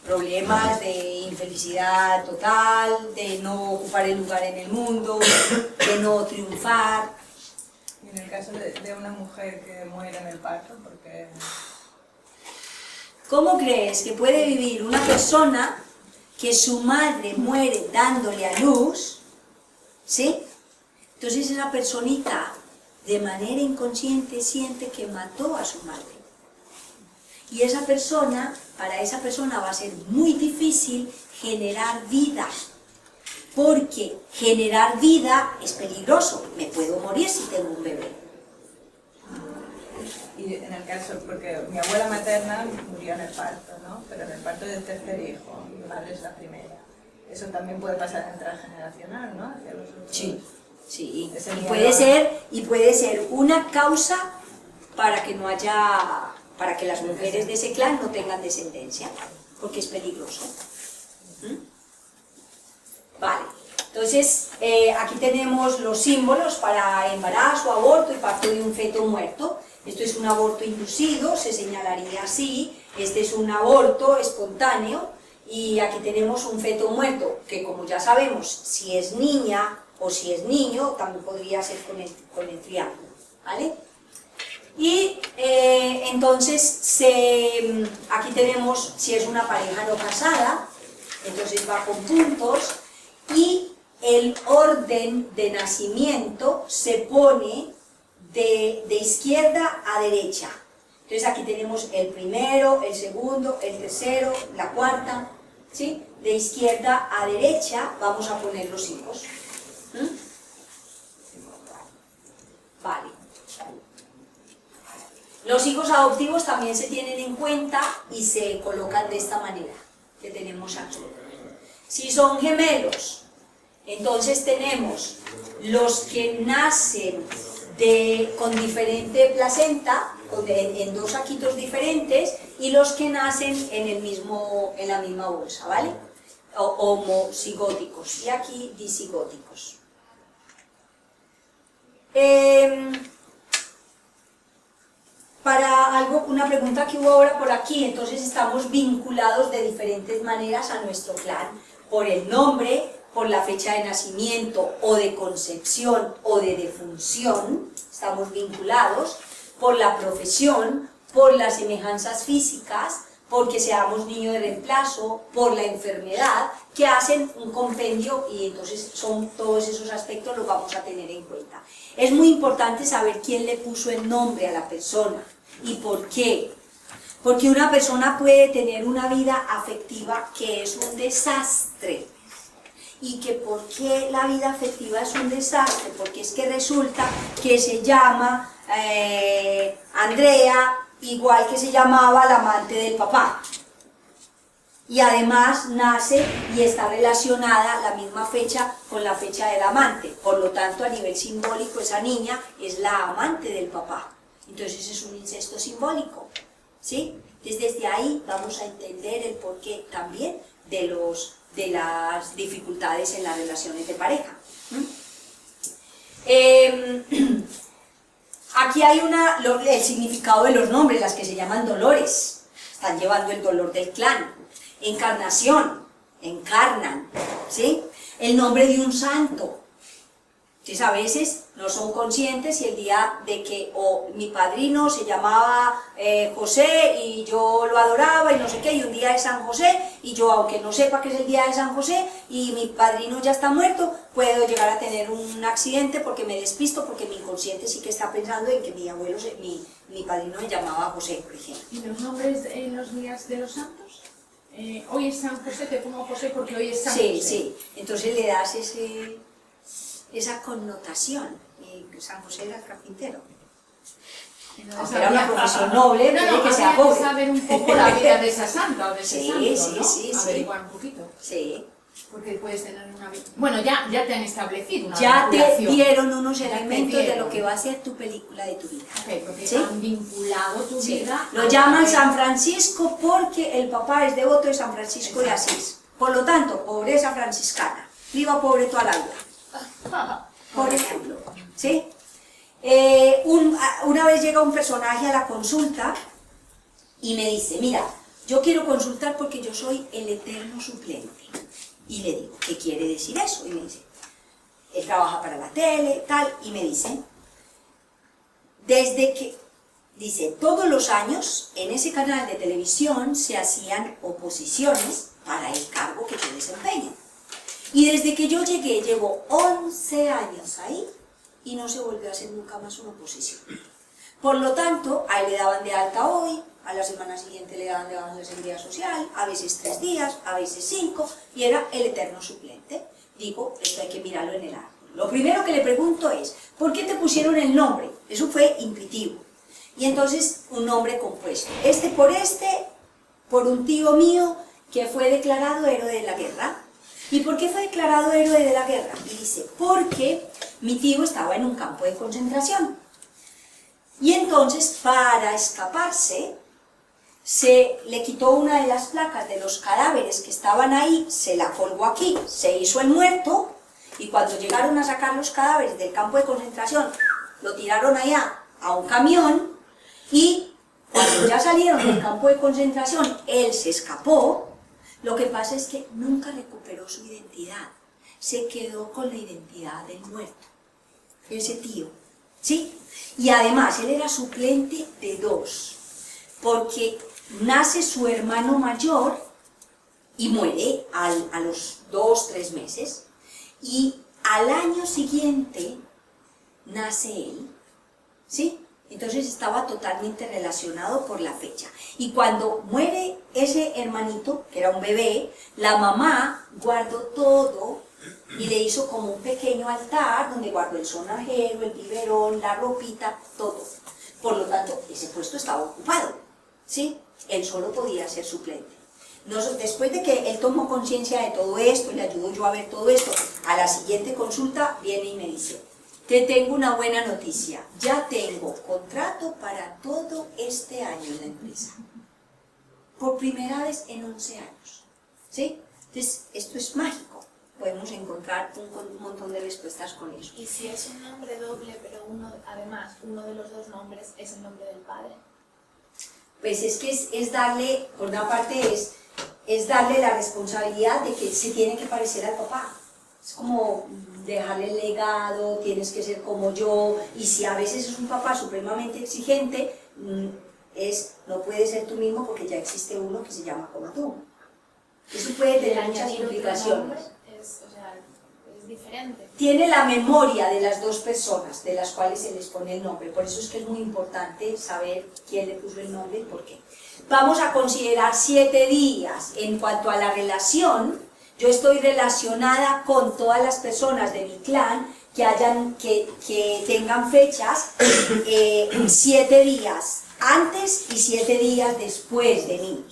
S1: problemas de infelicidad total, de no ocupar el lugar en el mundo, de no triunfar.
S6: Y en el caso de una mujer que muere en el parto, porque...
S1: ¿Cómo crees que puede vivir una persona que su madre muere dándole a luz? ¿Sí? Entonces esa personita de manera inconsciente siente que mató a su madre. Y esa persona, para esa persona va a ser muy difícil generar vida, porque generar vida es peligroso. Me puedo morir si tengo un bebé.
S6: Y en el caso, porque mi abuela materna murió en el parto, ¿no? Pero en el parto del tercer hijo, mi madre es la primera. Eso también puede pasar transgeneracional, ¿no? Hacia los otros.
S1: Sí, sí.
S6: Ese
S1: Y puede ser una causa para que no haya, para que las mujeres de ese clan no tengan descendencia, porque es peligroso. ¿Mm? Vale. Entonces, aquí tenemos los símbolos para embarazo, aborto y parto de un feto muerto. Esto es un aborto inducido, se señalaría así. Este es un aborto espontáneo. Y aquí tenemos un feto muerto, que como ya sabemos, si es niña o si es niño, también podría ser con el triángulo, ¿vale? Y entonces, aquí tenemos, si es una pareja no casada, entonces va con puntos, y el orden de nacimiento se pone de izquierda a derecha. Entonces aquí tenemos el primero, el segundo, el tercero, la cuarta, ¿sí? De izquierda a derecha vamos a poner los hijos. ¿Mm? Vale. Los hijos adoptivos también se tienen en cuenta y se colocan de esta manera, que tenemos aquí. Si son gemelos, entonces tenemos los que nacen con diferente placenta, en dos saquitos diferentes, y los que nacen en la misma bolsa, ¿vale? Homocigóticos, y aquí disigóticos. Una pregunta que hubo ahora por aquí, entonces estamos vinculados de diferentes maneras a nuestro clan, por el nombre, por la fecha de nacimiento o de concepción o de defunción, estamos vinculados, por la profesión, por las semejanzas físicas, porque seamos niños de reemplazo, por la enfermedad, que hacen un compendio, y entonces son todos esos aspectos los vamos a tener en cuenta. Es muy importante saber quién le puso el nombre a la persona y por qué. Porque una persona puede tener una vida afectiva que es un desastre. ¿Y que por qué la vida afectiva es un desastre? Porque es que resulta que se llama Andrea igual que se llamaba la amante del papá. Y además nace y está relacionada la misma fecha con la fecha del amante. Por lo tanto, a nivel simbólico, esa niña es la amante del papá. Entonces es un incesto simbólico, ¿sí? Entonces desde ahí vamos a entender el porqué también de las dificultades en las relaciones de pareja. Aquí hay el significado de los nombres, las que se llaman dolores. Están llevando el dolor del clan. Encarnación, encarnan, ¿sí? El nombre de un santo. Entonces a veces no son conscientes y el día de que mi padrino se llamaba José y yo lo adoraba y no sé qué, y un día es San José y yo, aunque no sepa que es el día de San José y mi padrino ya está muerto, puedo llegar a tener un accidente porque me despisto, porque mi inconsciente sí que está pensando en que mi abuelo, mi padrino se llamaba José, por ejemplo.
S3: ¿Y los nombres en los días de los santos? hoy es San José, te pongo José porque hoy es San
S1: Sí,
S3: José.
S1: sí. Entonces le das esa connotación. Y San José era carpintero. Aunque era una profesión noble, puede que sea
S3: habría
S1: pobre.
S3: que saber un poco la vida de esa santa o de ese
S1: Sí,
S3: santo,
S1: sí,
S3: ¿no?
S1: sí, sí.
S3: Averiguar un poquito.
S1: Sí.
S3: Porque puedes tener una... Bueno, ya te han establecido una
S1: Ya te
S3: vinculación.
S1: dieron unos
S3: Ya te
S1: elementos de
S3: dieron.
S1: lo que va a ser tu película de tu vida.
S3: Ok, porque
S1: ¿Sí?
S3: han vinculado tu
S1: Sí.
S3: vida...
S1: Lo
S3: al
S1: llaman
S3: papel.
S1: San Francisco porque el papá es devoto de San Francisco de Asís. Por lo tanto, pobreza franciscana. Viva pobre toda la vida. Por ejemplo, ¿sí? Una vez llega un personaje a la consulta y me dice, mira, yo quiero consultar porque yo soy el eterno suplente. Y le digo, ¿qué quiere decir eso? Y me dice, él trabaja para la tele, tal, y me dice, dice, todos los años en ese canal de televisión se hacían oposiciones para el cargo que yo desempeño. Y desde que yo llegué, llevo 11 años ahí y no se volvió a hacer nunca más una oposición. Por lo tanto, a él le daban de alta hoy, a la semana siguiente le daban de baja de seguridad social, a veces 3 días, a veces 5, y era el eterno suplente. Digo, esto hay que mirarlo en el árbol. Lo primero que le pregunto es, ¿por qué te pusieron el nombre? Eso fue intuitivo. Y entonces, un nombre compuesto. Por un tío mío que fue declarado héroe de la guerra. ¿Y por qué fue declarado héroe de la guerra? Y dice, porque mi tío estaba en un campo de concentración. Y entonces, para escaparse, se le quitó una de las placas de los cadáveres que estaban ahí, se la colgó aquí, se hizo el muerto, y cuando llegaron a sacar los cadáveres del campo de concentración, lo tiraron allá a un camión, y cuando ya salieron del campo de concentración, él se escapó. Lo que pasa es que nunca recuperó su identidad, se quedó con la identidad del muerto, ese tío, ¿sí? Y además, él era suplente de 2, porque nace su hermano mayor y muere a los 2-3 meses, y al año siguiente nace él, ¿sí? Entonces estaba totalmente relacionado por la fecha. Y cuando muere ese hermanito, que era un bebé, la mamá guardó todo y le hizo como un pequeño altar donde guardó el sonajero, el biberón, la ropita, todo. Por lo tanto, ese puesto estaba ocupado, ¿sí? Él solo podía ser suplente. Después de que él tomó conciencia de todo esto, le ayudó yo a ver todo esto, a la siguiente consulta viene y me dice, te tengo una buena noticia, ya tengo contrato para todo este año en la empresa. Por primera vez en 11 años, ¿sí? Entonces, esto es mágico. Podemos encontrar un montón de respuestas con eso.
S7: Y si es un nombre doble, pero además uno de los 2 nombres es el nombre del padre.
S1: Pues es que es darle, por una parte es darle la responsabilidad de que se tiene que parecer al papá. Es como dejarle el legado, tienes que ser como yo, y si a veces es un papá supremamente exigente, no puedes ser tú mismo porque ya existe uno que se llama como tú. Eso puede tener muchas
S7: añadir otro
S1: implicaciones.
S7: nombre es diferente.
S1: Tiene la memoria de las 2 personas de las cuales se les pone el nombre, por eso es que es muy importante saber quién le puso el nombre y por qué. Vamos a considerar 7 días. En cuanto a la relación, yo estoy relacionada con todas las personas de mi clan que tengan fechas 7 días antes y 7 días después de mí.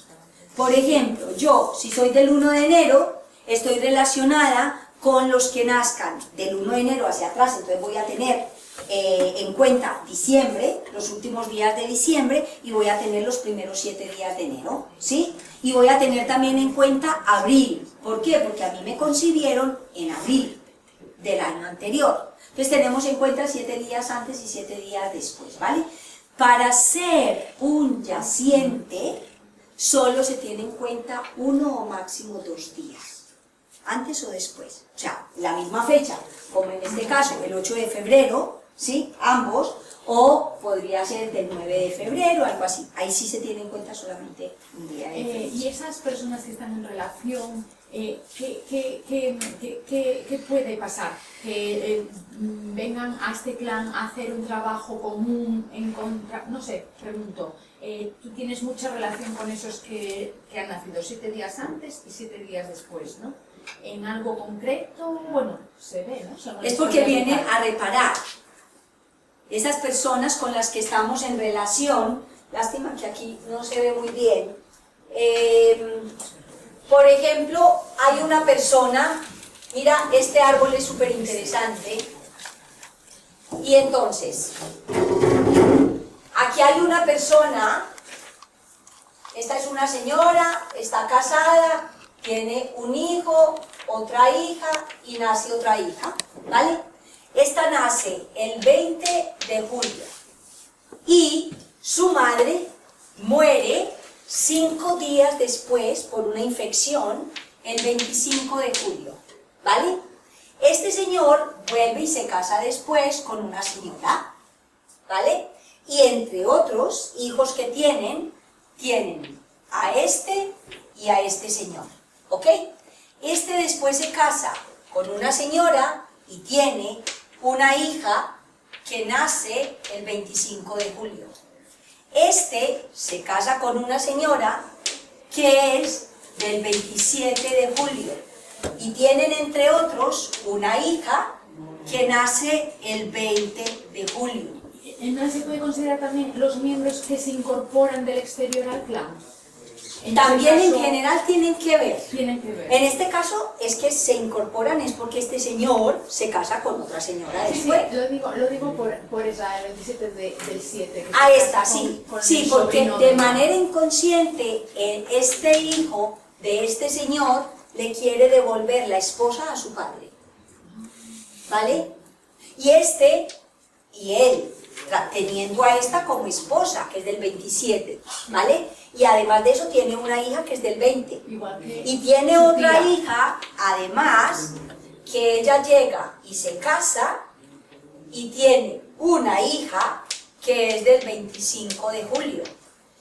S1: Por ejemplo, yo, si soy del 1 de enero, estoy relacionada con los que nazcan del 1 de enero hacia atrás, entonces voy a tener en cuenta diciembre, los últimos días de diciembre, y voy a tener los primeros 7 días de enero, ¿sí? Y voy a tener también en cuenta abril. ¿Por qué? Porque a mí me concibieron en abril del año anterior. Entonces tenemos en cuenta 7 días antes y 7 días después, ¿vale? Para ser un yaciente, solo se tiene en cuenta 1 o máximo 2 días. Antes o después, o sea, la misma fecha, como en este caso, el 8 de febrero, ¿sí? Ambos, o podría ser del 9 de febrero, algo así. Ahí sí se tiene en cuenta solamente un día de febrero.
S3: Y esas personas que están en relación, ¿qué puede pasar? Que vengan a este clan a hacer un trabajo común en contra, no sé, pregunto, tú tienes mucha relación con esos que han nacido 7 días antes y 7 días después, ¿no? En algo concreto, bueno, se ve, ¿no?
S1: Es porque vienen a reparar. Esas personas con las que estamos en relación, lástima que aquí no se ve muy bien. Por ejemplo, hay una persona, mira, este árbol es súper interesante. Y entonces, aquí hay una persona, esta es una señora, está casada, tiene un hijo, otra hija y nace otra hija, ¿vale? Esta nace el 20 de julio y su madre muere 5 días después por una infección el 25 de julio, ¿vale? Este señor vuelve y se casa después con una señora, ¿vale? Y entre otros hijos que tienen a este y a este señor, ¿ok? Este después se casa con una señora y tiene una hija que nace el 25 de julio. Este se casa con una señora que es del 27 de julio y tienen entre otros una hija que nace el 20 de julio.
S3: Entonces se puede considerar también los miembros que se incorporan del exterior al clan.
S1: También en general tienen que ver.
S3: Tienen que ver.
S1: En este caso es que se incorporan, es porque este señor se casa con otra señora después.
S3: Sí, lo digo por esa, el 27 del 7.
S1: Ahí está, sí. Sí, porque de manera inconsciente este hijo de este señor le quiere devolver la esposa a su padre. ¿Vale? Y él, teniendo a esta como esposa, que es del 27, ¿vale? Y además de eso tiene una hija que es del 20. Y tiene otra hija, además, que ella llega y se casa y tiene una hija que es del 25 de julio.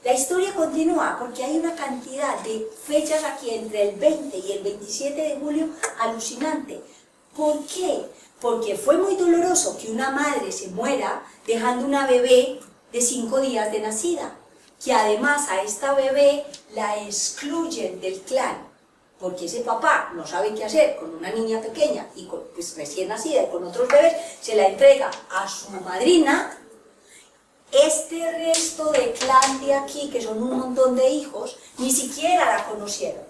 S1: La historia continúa porque hay una cantidad de fechas aquí entre el 20 y el 27 de julio alucinante. ¿Por qué? Porque fue muy doloroso que una madre se muera dejando una bebé de 5 días de nacida, que además a esta bebé la excluyen del clan, porque ese papá no sabe qué hacer con una niña pequeña y pues recién nacida y con otros bebés, se la entrega a su madrina. Este resto de clan de aquí, que son un montón de hijos, ni siquiera la conocieron.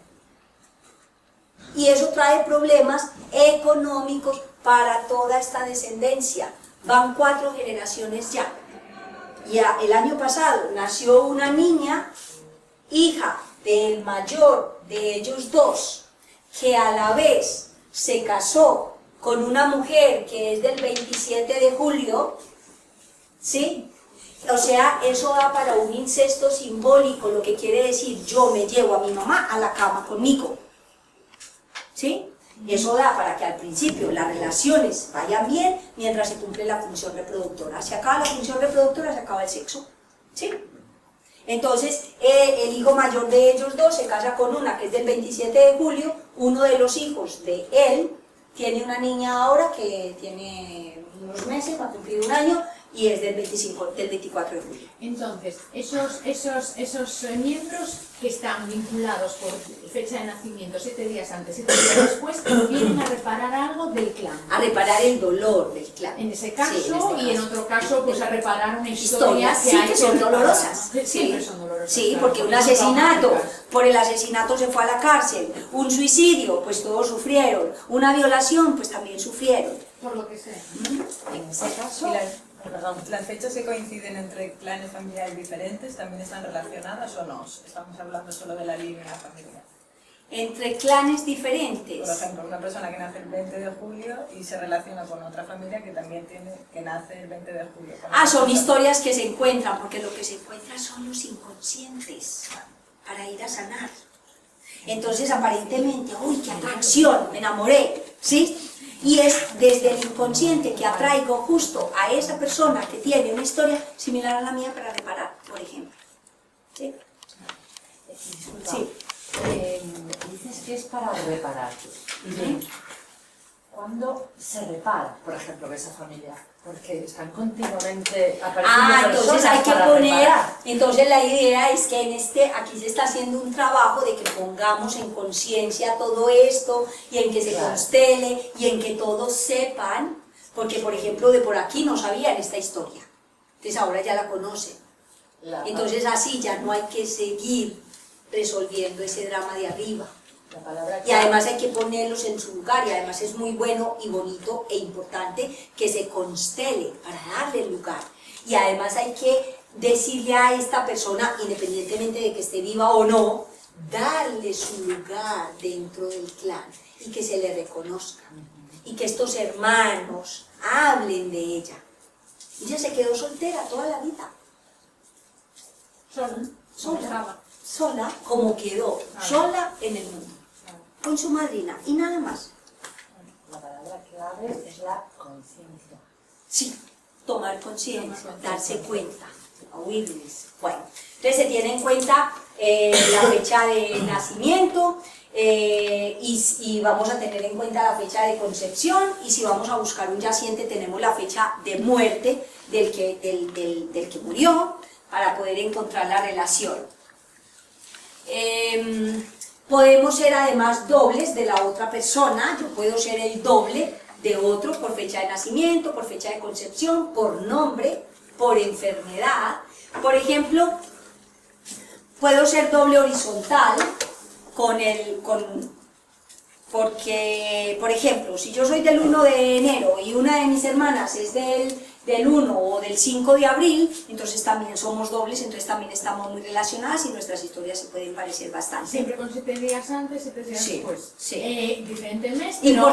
S1: Y eso trae problemas económicos para toda esta descendencia. Van 4 generaciones ya. Ya el año pasado nació una niña, hija del mayor de ellos dos, que a la vez se casó con una mujer que es del 27 de julio, ¿sí? O sea, eso da para un incesto simbólico, lo que quiere decir, yo me llevo a mi mamá a la cama conmigo, ¿sí? Eso da para que al principio las relaciones vayan bien mientras se cumple la función reproductora. Se acaba la función reproductora, se acaba el sexo, ¿sí? Entonces, el hijo mayor de ellos dos se casa con una que es del 27 de julio, uno de los hijos de él tiene una niña ahora que tiene unos meses, va a cumplir 1 año, y es del 24 de julio.
S3: Entonces, esos miembros que están vinculados por fecha de nacimiento 7 días antes, 7 días después, vienen a reparar algo del clan.
S1: A reparar el dolor del clan.
S3: En ese caso,
S1: sí, en este
S3: y en
S1: caso.
S3: otro caso, pues a reparar una historia
S1: Historias, sí,
S3: hay
S1: que son
S3: reparar,
S1: dolorosas.
S3: ¿no? Que
S1: Sí,
S3: siempre son dolorosas.
S1: sí,
S3: claro,
S1: porque un
S3: son
S1: asesinato,
S3: traumáticas.
S1: por el asesinato se fue a la cárcel, un suicidio, pues todos sufrieron, una violación, pues también sufrieron.
S3: Por lo que sea.
S1: En ese caso,
S6: ¿Y las fechas que coinciden entre clanes familiares diferentes también están relacionadas o no? Estamos hablando solo de la línea familiar.
S1: entre clanes diferentes.
S6: Por ejemplo, una persona que nace el 20 de julio y se relaciona con otra familia que también que nace el 20 de julio.
S1: Son historias que se encuentran, porque lo que se encuentra son los inconscientes para ir a sanar. Entonces, aparentemente, ¡uy, qué atracción! Me enamoré, ¿sí? Y es desde el inconsciente que atraigo justo a esa persona que tiene una historia similar a la mía para reparar, por ejemplo. ¿Sí?
S8: Disculpa,
S1: Sí.
S8: dices que es para reparar. ¿Cuándo se repara, por ejemplo, esa familia? Porque están continuamente apareciendo
S1: Entonces
S8: personas
S1: hay que
S8: para
S1: poner,
S8: reparar.
S1: entonces la idea es que aquí se está haciendo un trabajo de que pongamos en conciencia todo esto y en que se constele y en que todos sepan, porque por ejemplo de por aquí no sabían esta historia, entonces ahora ya la conocen, entonces así ya no hay que seguir resolviendo ese drama de arriba.
S8: La palabra
S1: Y además hay que ponerlos en su lugar y además es muy bueno y bonito e importante que se constele para darle el lugar. Y además hay que decirle a esta persona, independientemente de que esté viva o no, darle su lugar dentro del clan y que se le reconozca. Y que estos hermanos hablen de ella. Ella se quedó soltera toda la vida. Sola como quedó, sola en el mundo. Con su madrina y nada más.
S8: La palabra clave es la conciencia.
S1: Sí, tomar conciencia, darse cuenta, awareness. Bueno, entonces se tiene en cuenta la fecha de nacimiento y vamos a tener en cuenta la fecha de concepción y si vamos a buscar un yaciente tenemos la fecha de muerte del que murió para poder encontrar la relación. Podemos ser además dobles de la otra persona, yo puedo ser el doble de otro por fecha de nacimiento, por fecha de concepción, por nombre, por enfermedad. Por ejemplo, puedo ser doble horizontal porque, por ejemplo, si yo soy del 1 de enero y una de mis hermanas es del 1 o del 5 de abril, entonces también somos dobles, entonces también estamos muy relacionadas y nuestras historias se pueden parecer bastante.
S3: Siempre con 7 días antes, 7 días después.
S1: Sí.
S3: Diferente mes, pero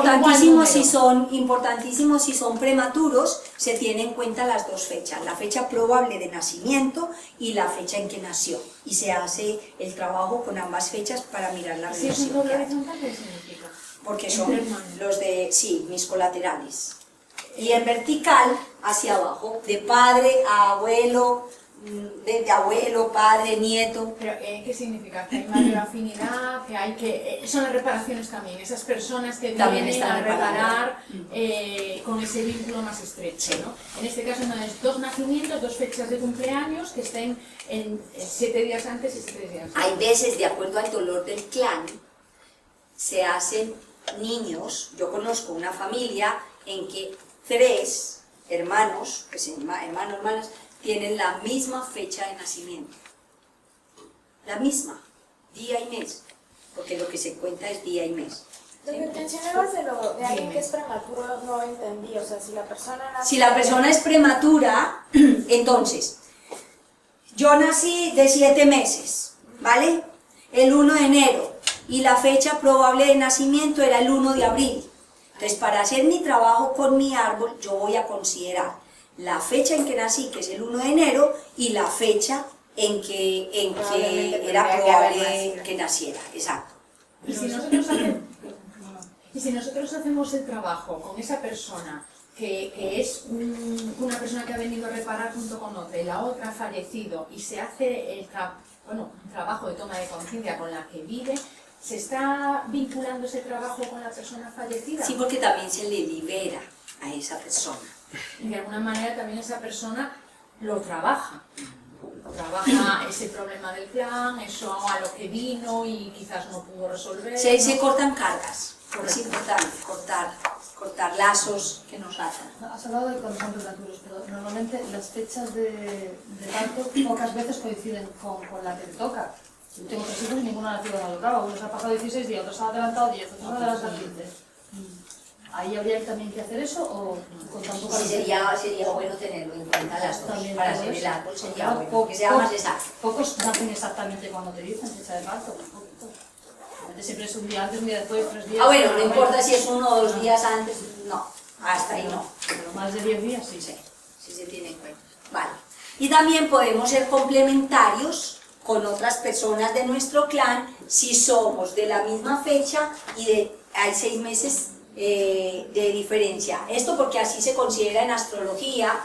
S1: importantísimo si son prematuros, se tiene en cuenta las dos fechas, la fecha probable de nacimiento y la fecha en que nació. Y se hace el trabajo con ambas fechas para mirar la
S3: Si
S1: relación.
S3: es un doble horizontal, ¿qué significa?
S1: Porque son los de, mis colaterales. Y en vertical, hacia abajo, de padre a abuelo, de abuelo, padre, nieto.
S3: Pero, ¿qué significa? ¿Que hay mayor afinidad? ¿Que hay que...? Son las reparaciones también, esas personas que
S1: También
S3: vienen
S1: están
S3: a reparar con ese vínculo más estrecho,
S1: Sí.
S3: ¿no? En este caso no es 2 nacimientos, 2 fechas de cumpleaños que estén en 7 días antes y 7 días después.
S1: Hay veces, de acuerdo al dolor del clan, se hacen niños. Yo conozco una familia en que 3 hermanos, que se llaman hermanas, tienen la misma fecha de nacimiento. La misma, día y mes, porque lo que se cuenta es día y mes.
S7: Lo que mencionabas de alguien que es prematuro no entendí, o sea, si la persona nace...
S1: Si la persona es prematura, entonces, yo nací de 7 meses, ¿vale? El 1 de enero, y la fecha probable de nacimiento era el 1 de abril. Entonces, para hacer mi trabajo con mi árbol, yo voy a considerar la fecha en que nací, que es el 1 de enero, y la fecha en que era probable que naciera, exacto.
S3: Y si nosotros hacemos el trabajo con esa persona, que es una persona que ha venido a reparar junto con otra, y la otra ha fallecido, y se hace un trabajo de toma de conciencia con la que vive, ¿se está vinculando ese trabajo con la persona fallecida?
S1: Sí, porque también se le libera a esa persona.
S3: Y de alguna manera también esa persona lo trabaja ese problema del clan, eso a lo que vino y quizás no pudo resolver.
S1: Se cortan cargas, es importante cortar lazos que nos atan.
S2: Has hablado de cuando son prematuros, pero normalmente las fechas de parto pocas veces coinciden con la que te toca. Yo tengo 3 hijos y ninguno ha nacido cuando tocaba. Unos han pasado 16 días, otros han adelantado 10, otros han adelantado 15. ¿Ahí habría también que hacer eso o con tanto
S1: Sí, sería bueno tenerlo en cuenta las dos,
S2: También
S1: para
S2: todo
S1: hacer el
S2: eso.
S1: árbol sería bueno, que sea más exacto.
S2: Pocos nacen exactamente cuando te dicen fecha de parto, un poquito. Siempre es un día antes, un día después, 3 días.
S1: Bueno, no importa si es 1 o 2 días antes, no, hasta ahí no.
S2: Pero más de 10 días sí.
S1: Sí se tiene en cuenta. Vale. Y también podemos ser complementarios con otras personas de nuestro clan si somos de la misma fecha y hay 6 meses de diferencia. Esto porque así se considera en astrología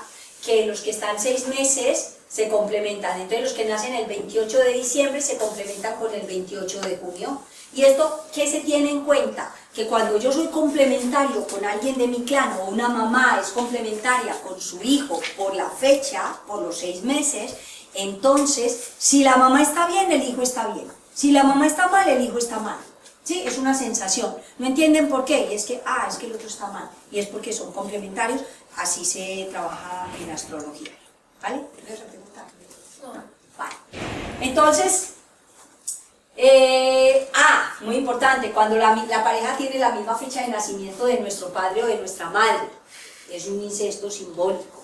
S1: que los que están 6 meses se complementan. Entonces los que nacen el 28 de diciembre se complementan con el 28 de junio. ¿Y esto qué se tiene en cuenta? Que cuando yo soy complementario con alguien de mi clan o una mamá es complementaria con su hijo por la fecha, por los 6 meses, entonces si la mamá está bien, el hijo está bien. Si la mamá está mal, el hijo está mal. ¿Sí? Es una sensación. ¿No entienden por qué? Y es que, es que el otro está mal. Y es porque son complementarios. Así se trabaja en astrología. ¿Vale? ¿Me vas a preguntar? No. Vale. Entonces, muy importante, cuando la pareja tiene la misma fecha de nacimiento de nuestro padre o de nuestra madre, es un incesto simbólico.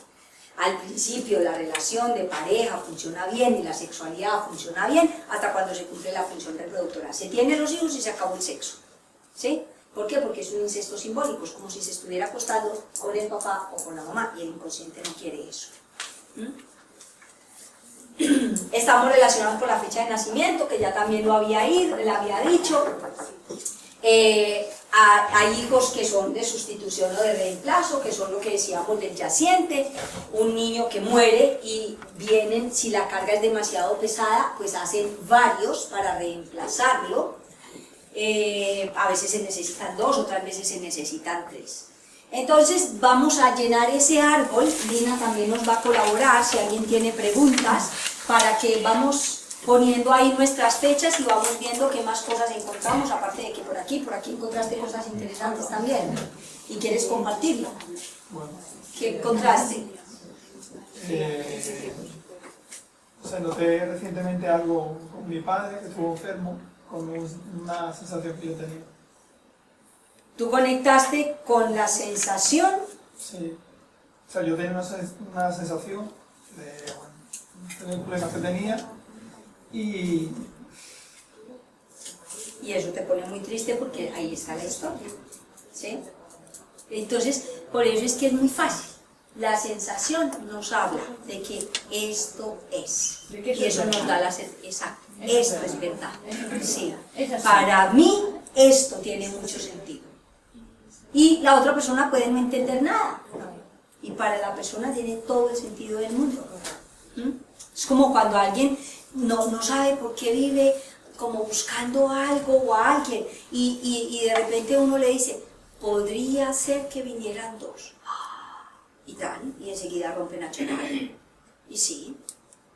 S1: Al principio la relación de pareja funciona bien y la sexualidad funciona bien hasta cuando se cumple la función reproductora. Se tienen los hijos y se acabó el sexo. ¿Sí? ¿Por qué? Porque es un incesto simbólico, es como si se estuviera acostando con el papá o con la mamá y el inconsciente no quiere eso. Estamos relacionados con la fecha de nacimiento, que ya también lo había dicho. Hay hijos que son de sustitución o de reemplazo, que son lo que decíamos del yaciente, un niño que muere y vienen, si la carga es demasiado pesada, pues hacen varios para reemplazarlo. A veces se necesitan 2, otras veces se necesitan 3. Entonces vamos a llenar ese árbol. Lina también nos va a colaborar si alguien tiene preguntas, para que vamos poniendo ahí nuestras fechas y vamos viendo qué más cosas encontramos, aparte de que por aquí encontraste cosas interesantes también y quieres compartirlo.
S4: Bueno,
S1: ¿Qué encontraste?
S4: Noté recientemente algo con mi padre, que estuvo enfermo, con una sensación que yo tenía.
S1: ¿Tú conectaste con la sensación?
S4: Sí. Yo tenía una sensación de un problema que tenía y
S1: eso te pone muy triste porque ahí está la historia. ¿Sí? Entonces, por eso es que es muy fácil. La sensación nos habla de que esto es. Y eso nos da la sensación. Exacto. Esto es verdad. Sí. Para mí, esto tiene mucho sentido. Y la otra persona puede no entender nada. Y para la persona tiene todo el sentido del mundo. Es como cuando alguien no sabe por qué vive como buscando algo o a alguien y de repente uno le dice, podría ser que vinieran 2. Y tal, y enseguida rompen a llorar. Y sí,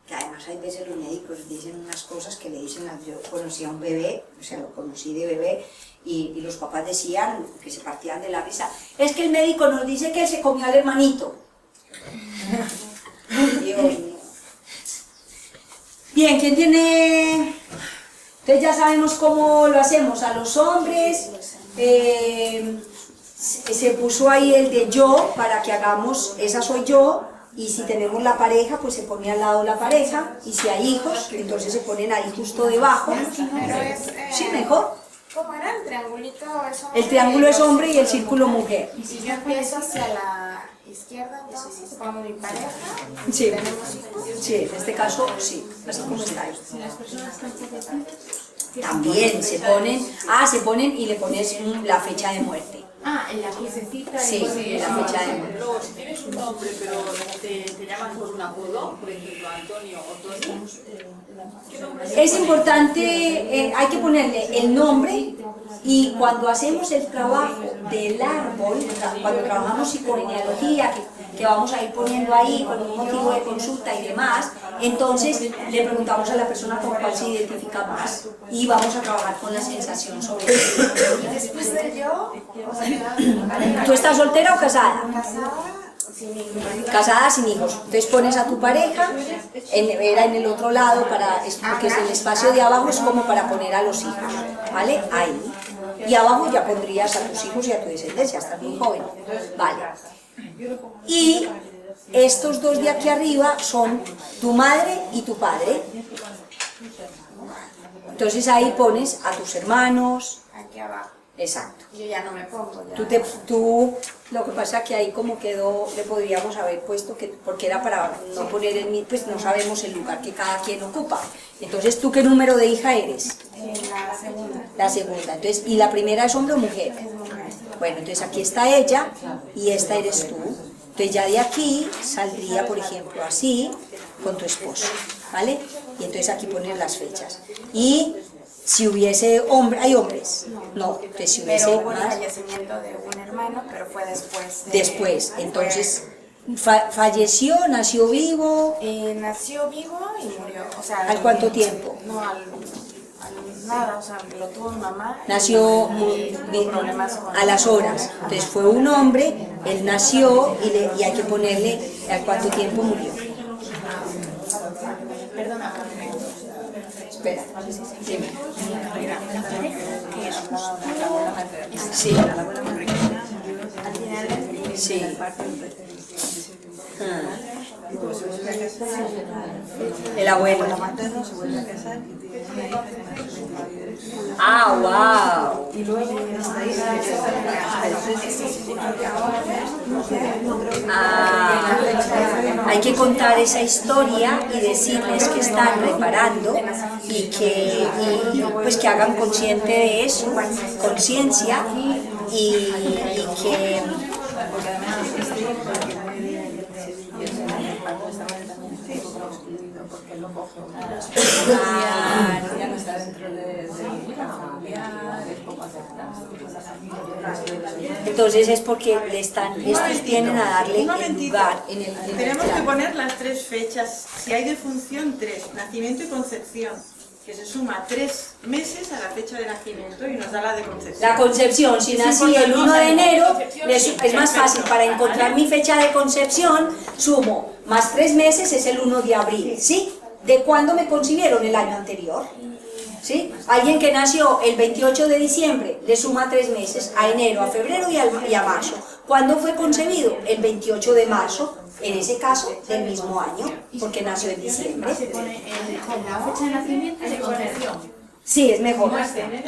S1: que además hay veces los médicos dicen unas cosas que le dicen, yo conocí a un bebé, lo conocí de bebé, y los papás decían, que se partían de la risa, es que el médico nos dice que él se comió al hermanito. Dios mío. Bien, ¿quién tiene...? Entonces ya sabemos cómo lo hacemos. A los hombres se puso ahí el de yo para que hagamos, esa soy yo, y si tenemos la pareja, pues se pone al lado la pareja, y si hay hijos, entonces se ponen ahí justo debajo.
S7: Pero es,
S1: Sí, mejor.
S7: ¿cómo era el triangulito? Es hombre,
S1: El triángulo es hombre y el círculo mujer.
S7: Y si yo empiezo hacia la izquierda, entonces pongo mi pareja,
S1: Sí,
S7: tenemos hijos.
S1: sí, en este caso sí, así como está ahí.
S3: Si las personas están fallecidas,
S1: También se ponen y le pones la fecha de muerte.
S3: en la crucecita.
S1: Sí, la fecha de muerte.
S5: Luego, si tienes un nombre pero te llaman por un apodo, por ejemplo Antonio o Tony, ¿qué nombre se
S1: Es
S5: pone?
S1: importante, hay que ponerle el nombre, y cuando hacemos el trabajo del árbol, cuando trabajamos psicogenealogía, que vamos a ir poniendo ahí con un motivo de consulta y demás, entonces le preguntamos a la persona con cuál se identifica más y vamos a trabajar con la sensación sobre eso.
S7: Y después de yo, o sea, mi pareja.
S1: ¿Tú estás soltera o casada?
S7: Casada, sin hijos.
S1: Casada sin hijos. Entonces pones a tu pareja, era en el otro lado, porque es el espacio de abajo es como para poner a los hijos, ¿vale? Ahí. Y abajo ya pondrías a tus hijos y a tu descendencia, estás muy joven, ¿vale? Y estos 2 de aquí arriba son tu madre y tu padre. Entonces ahí pones a tus hermanos.
S7: Aquí abajo.
S1: Exacto.
S7: Yo ya no me pongo. Ya.
S1: Lo que pasa que ahí como quedó, le podríamos haber puesto, porque era para no poner pues no sabemos el lugar que cada quien ocupa. Entonces, ¿tú qué número de hija eres?
S7: La segunda.
S1: La segunda. Entonces, ¿y la primera es hombre o mujer?
S7: Es mujer.
S1: Bueno, entonces aquí está ella y esta eres tú. Entonces ya de aquí saldría, por ejemplo, así, con tu esposo, ¿vale? Y entonces aquí pones las fechas. Y si hubiese hombre, ¿hay hombres? No, entonces si hubiese
S9: Pero hubo el
S1: más,
S9: fallecimiento de un hermano, pero fue después.
S1: después. Entonces, falleció, nació vivo,
S9: Nació vivo y murió. O sea,
S1: ¿al cuánto tiempo?
S9: No, al nada, o sea, lo tuvo mi mamá.
S1: Nació
S9: Problemas con
S1: a las horas. Entonces fue un hombre, él nació y hay que ponerle al cuánto tiempo murió.
S9: Perdona,
S1: Espera, dime.
S9: que es la abuela materna.
S1: Sí.
S9: La abuela materna al final
S1: Sí. El abuelo.
S6: materno se vuelve a casar y tiene una hija de más de 22.
S1: Ah, wow.
S6: Y luego
S1: Hay que contar esa historia y decirles que están reparando y que pues que hagan consciente de eso, conciencia y que
S6: porque lo coge
S1: ya
S6: no está dentro de la familiar, es poco aceptado.
S1: entonces es porque le están, estos vienen a darle el lugar en el
S10: Tenemos que poner las 3 fechas. Si hay defunción, 3. Nacimiento y concepción. Que se suma 3 meses a la fecha de nacimiento y nos da la de concepción.
S1: La concepción, si nací el 1 de enero, es más fácil. Para encontrar mi fecha de concepción, sumo más 3 meses, es el 1 de abril, ¿sí? ¿De cuándo me concibieron? El año anterior, ¿sí? Alguien que nació el 28 de diciembre, le suma 3 meses, a enero, a febrero y a marzo. ¿Cuándo fue concebido? El 28 de marzo, en ese caso, del mismo año, porque nació en diciembre.
S3: Se pone la fecha de nacimiento y de concepción.
S1: Sí, es mejor.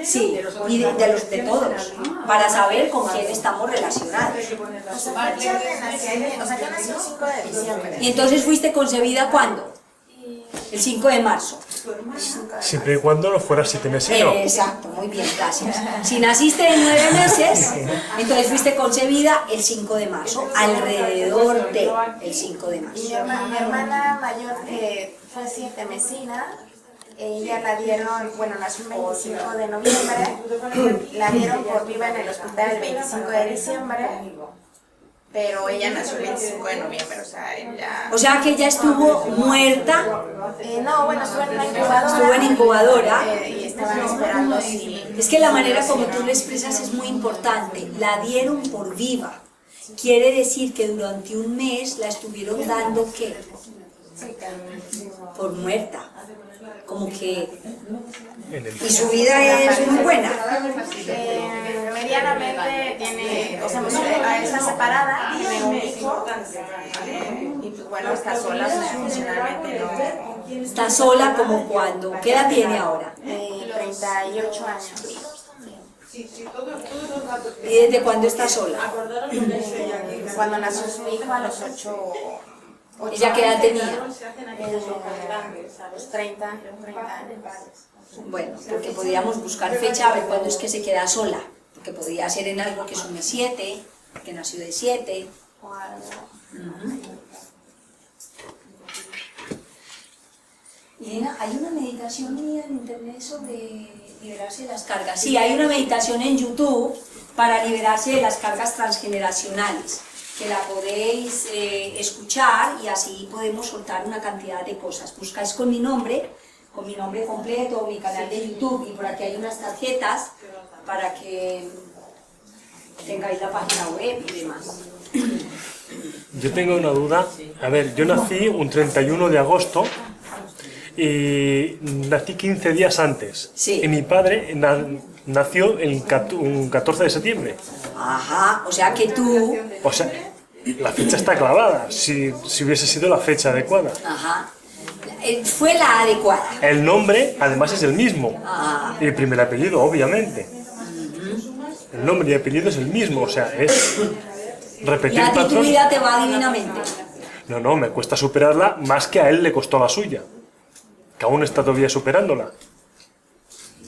S1: Sí, y de todos, para saber con quién estamos relacionados.
S9: O sea, fecha de nacimiento, o sea, yo nací el 5 de diciembre.
S1: ¿Y entonces fuiste concebida cuándo? El 5 de marzo.
S11: Siempre y cuando no fuera 7 meses, ¿no?
S1: Exacto, muy bien, gracias. Si naciste en 9 meses, entonces fuiste concebida el 5 de marzo, alrededor del 5 de
S9: Y
S1: marzo.
S9: mi hermana mayor fue 7 mesina. Ella la dieron, bueno, nació el 25 de noviembre, la dieron por viva en el hospital el 25 de diciembre, pero ella nació el 25 de noviembre, o sea, ella...
S1: O sea que ella estuvo muerta.
S9: No, bueno, estuvo en una incubadora.
S1: Estuvo en incubadora.
S9: Y estaban esperando si...
S1: Es que la manera como tú lo expresas es muy importante. La dieron por viva. Quiere decir que durante un mes la estuvieron dando, ¿qué? Por muerta. Como que... Y su vida es muy buena.
S9: Medianamente tiene, o sea, está separada, tiene un hijo, y pues bueno, está sola, o sea, emocionalmente no.
S1: Está sola como cuando. ¿Qué edad tiene ahora?
S9: 38 años.
S1: ¿Y desde cuándo está sola?
S9: Cuando nació su hijo a los 8
S1: ¿Ella qué edad tenía?
S9: Los 30 años.
S1: Bueno, porque podríamos buscar fecha a ver cuándo es que se queda sola. Porque podría ser en algo que sume 7, que nació de 7. Elena, ¿hay una meditación mía en internet sobre liberarse de las cargas? Sí, hay una meditación en YouTube para liberarse de las cargas transgeneracionales, que la podéis escuchar y así podemos soltar una cantidad de cosas. Buscáis con mi nombre completo, mi canal de YouTube, y por aquí hay unas tarjetas para que tengáis la página web y demás.
S11: Yo tengo una duda. A ver, yo nací un 31 de agosto y nací 15 días antes.
S1: Sí.
S11: Y mi padre nació un 14 de septiembre.
S1: Ajá, o sea que tú...
S11: O sea, la fecha está clavada, si hubiese sido la fecha adecuada.
S1: Ajá. Fue la adecuada.
S11: El nombre, además, es el mismo.
S1: Ah.
S11: Y el primer apellido, obviamente. El nombre y apellido es el mismo, o sea, es repetir
S1: Y a ti tu
S11: patrón.
S1: vida te va divinamente.
S11: No, me cuesta superarla más que a él le costó la suya. Que aún está todavía superándola.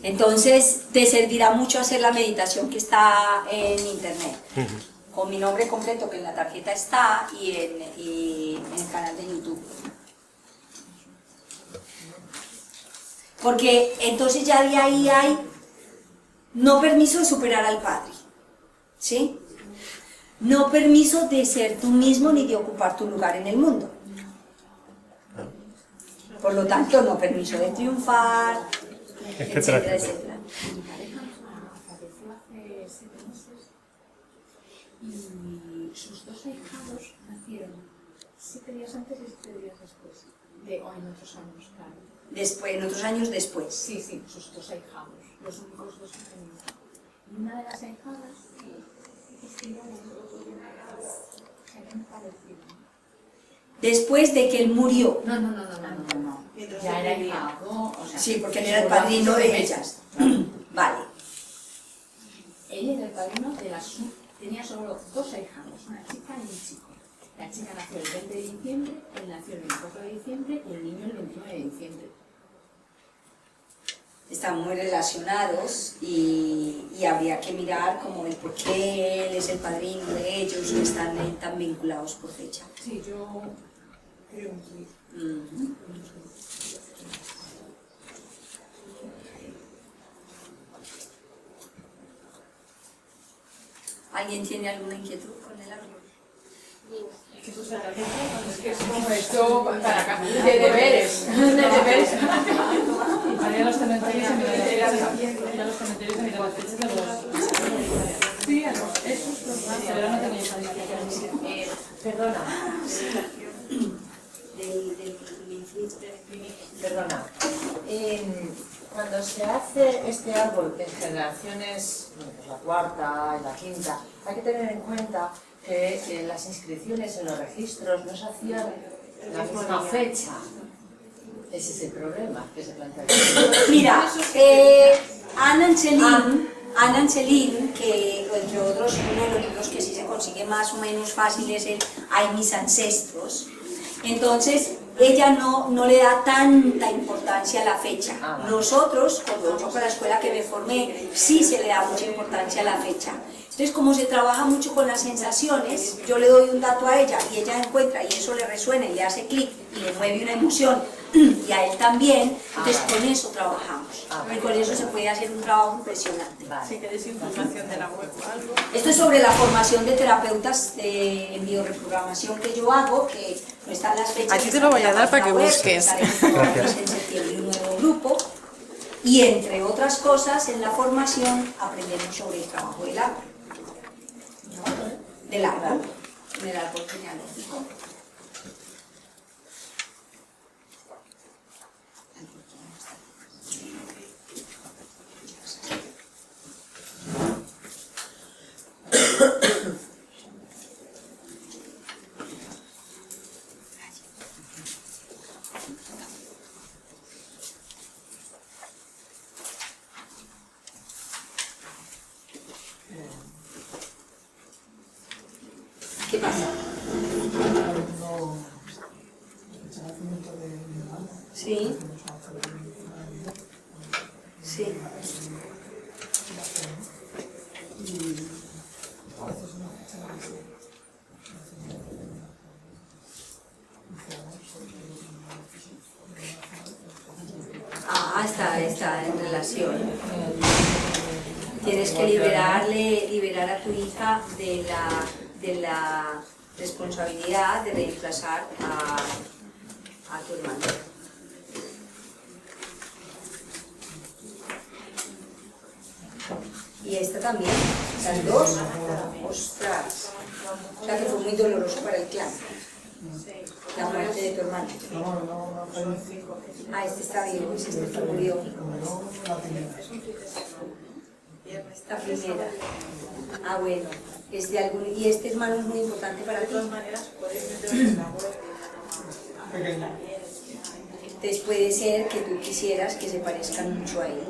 S1: Entonces te servirá mucho hacer la meditación que está en internet, con mi nombre completo que en la tarjeta está y en el canal de YouTube. Porque entonces ya de ahí hay no permiso de superar al Padre, ¿sí? No permiso de ser tú mismo ni de ocupar tu lugar en el mundo. Por lo tanto, no permiso de triunfar, etcétera, etcétera.
S3: Mi pareja falleció hace 7 meses y sus 2 ahijados nacieron 7 días antes y 7 días después. O en otros años, claro.
S1: Después, en otros años después.
S3: Sí, sí, sus 2 ahijados, los únicos 2 que tenía. Y una de las ahijadas
S1: después de que él murió.
S3: No. Ya era hijado, o sea,
S1: sí, porque él era el padrino de ellas. Vale.
S3: Él era el padrino de las... Tenía solo 2 ahijados, una chica y un chico. La chica nació el 20 de diciembre, él nació el 24 de diciembre y el niño el 29 de diciembre.
S1: Están muy relacionados y habría que mirar como el por qué él es el padrino de ellos y están tan vinculados por fecha.
S3: Sí, yo creo que...
S1: ¿Alguien tiene alguna inquietud con el árbol?
S3: Es que es como esto para acá, de deberes.
S2: Para ir a los cementerios y mirar las fechas de los... Sí, esos los más, pero no tenéis ahí.
S8: Perdona. Perdona. Cuando se hace este árbol en generaciones, bueno, pues la cuarta y la quinta, hay que tener en cuenta que las inscripciones en los registros no se hacían la misma fecha. Ese es el problema que se plantea.
S1: Mira, Ana Ancelin, que entre otros uno de los libros que sí se consigue más o menos fácil es el Hay mis ancestros. Entonces, ella no le da tanta importancia a la fecha. Nosotros, cuando yo con la escuela que me formé, sí se le da mucha importancia a la fecha. Entonces, como se trabaja mucho con las sensaciones, yo le doy un dato a ella y ella encuentra y eso le resuena y le hace clic y le mueve una emoción y a él también, entonces con eso trabajamos. Y con eso se puede hacer un trabajo impresionante.
S10: Si queréis información de la web o algo.
S1: Esto es sobre la formación de terapeutas en bioreprogramación que yo hago, que no están las fechas.
S10: A ti te lo voy a dar para que busques.
S1: Gracias. En septiembre un nuevo grupo. Y entre otras cosas, en la formación aprendemos sobre el trabajo del árbol. Del árbol genealógico. ¿Qué pasa? Sí. Sí. Está en relación. Tienes que liberar a tu hija de la responsabilidad de reemplazar a tu hermano. Y esta también, las dos, ostras. O sea que fue muy doloroso para el clan. La muerte de tu hermano. Ah, este está vivo, este que murió. La primera. Ah, bueno. Es de algún, y este hermano es muy importante para ti. De todas maneras, podéis meteros en la web. Entonces puede ser que tú quisieras que se parezcan mucho a él.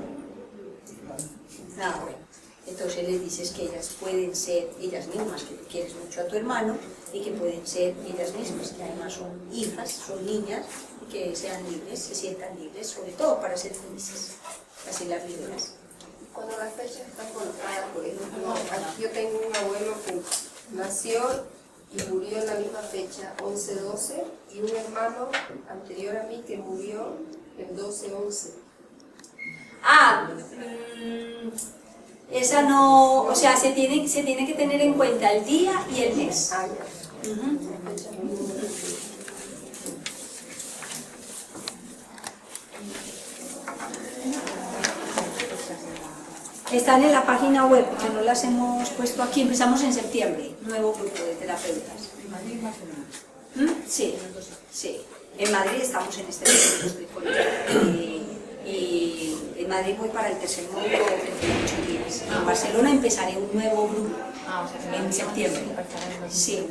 S1: Ah, bueno. Entonces les dices que ellas pueden ser ellas mismas, que tú quieres mucho a tu hermano y que pueden ser ellas mismas, que además son hijas, son niñas, y que sean libres, se sientan libres, sobre todo para ser felices. así las liberas.
S12: Cuando las fechas están colocadas, por ejemplo, aquí yo tengo un abuelo que nació y murió en la misma fecha, 11-12, y un hermano anterior a mí que murió en 12-11.
S1: Esa no, o sea, se tiene que tener en cuenta el día y el mes. Están en la página web, porque no las hemos puesto aquí. Empezamos en septiembre, nuevo grupo de terapeutas.
S5: ¿En Madrid y Barcelona?
S1: Sí, sí. En Madrid estamos en este momento, estoy con y en Madrid voy para el tercer módulo dentro de 8 días. En Barcelona empezaré un nuevo grupo en septiembre. Sí,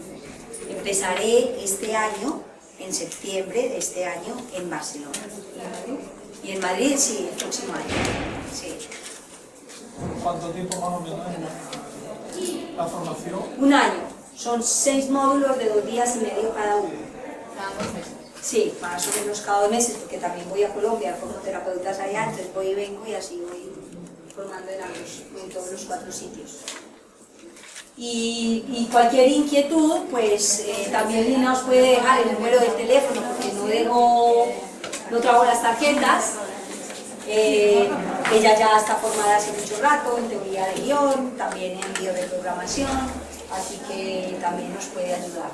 S1: empezaré este año, en septiembre de este año, en Barcelona. Y en Madrid, sí, el próximo año. Sí.
S4: ¿Cuánto tiempo más o menos la formación?
S1: Un año. Son 6 módulos de 2 días y medio cada uno.
S2: Cada 2 meses.
S1: Sí, más o menos cada 2 meses, porque también voy a Colombia, como terapeutas allá, entonces voy y vengo y así voy formando en todos los 4 sitios. Y cualquier inquietud, pues también Lina os puede dejar el número del teléfono, porque no trago las tarjetas. Ella ya está formada hace mucho rato en teoría de guión, también en guión de programación, así que también nos puede ayudar.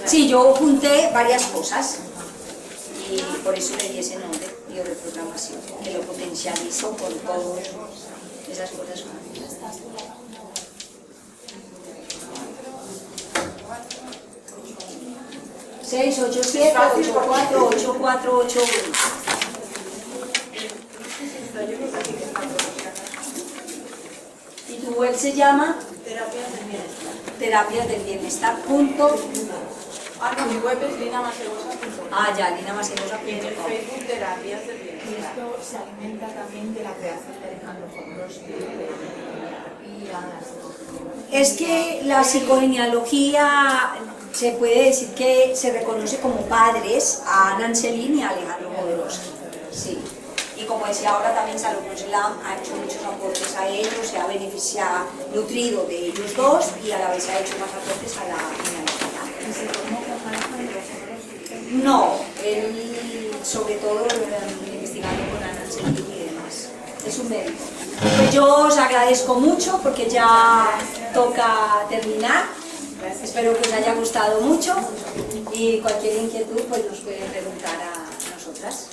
S1: Sí, yo junté varias cosas y por eso le di ese nombre, guión de programación, que lo potencializo con todas esas cosas. 687-84-8481. ¿Y tu web se llama?
S6: Terapias del Bienestar.
S1: Terapias del Bienestar. Punto.
S6: No, mi web es linamasegosa.com.
S1: Ya, linamasegosa.com.
S6: Y en el Facebook Terapias del Bienestar.
S3: Y esto se alimenta también de la creación de Alejandro Jodorowsky, de la psicología.
S1: Es que la psicogenealogía se puede decir que se reconoce como padres a Ana Anselin y a Alejandro Jodorowsky. Sí. Y como decía ahora también Salomón Islam ha hecho muchos aportes a ellos, se ha beneficiado, nutrido de ellos dos y a la vez ha hecho más aportes a la genealogía.
S3: ¿Y se formó con Alejandro Jodorowsky?
S1: No, él sobre todo investigando con Ana Anselin y demás. Es un médico. Pues yo os agradezco mucho porque ya toca terminar. Espero que os haya gustado mucho y cualquier inquietud pues nos pueden preguntar a nosotras.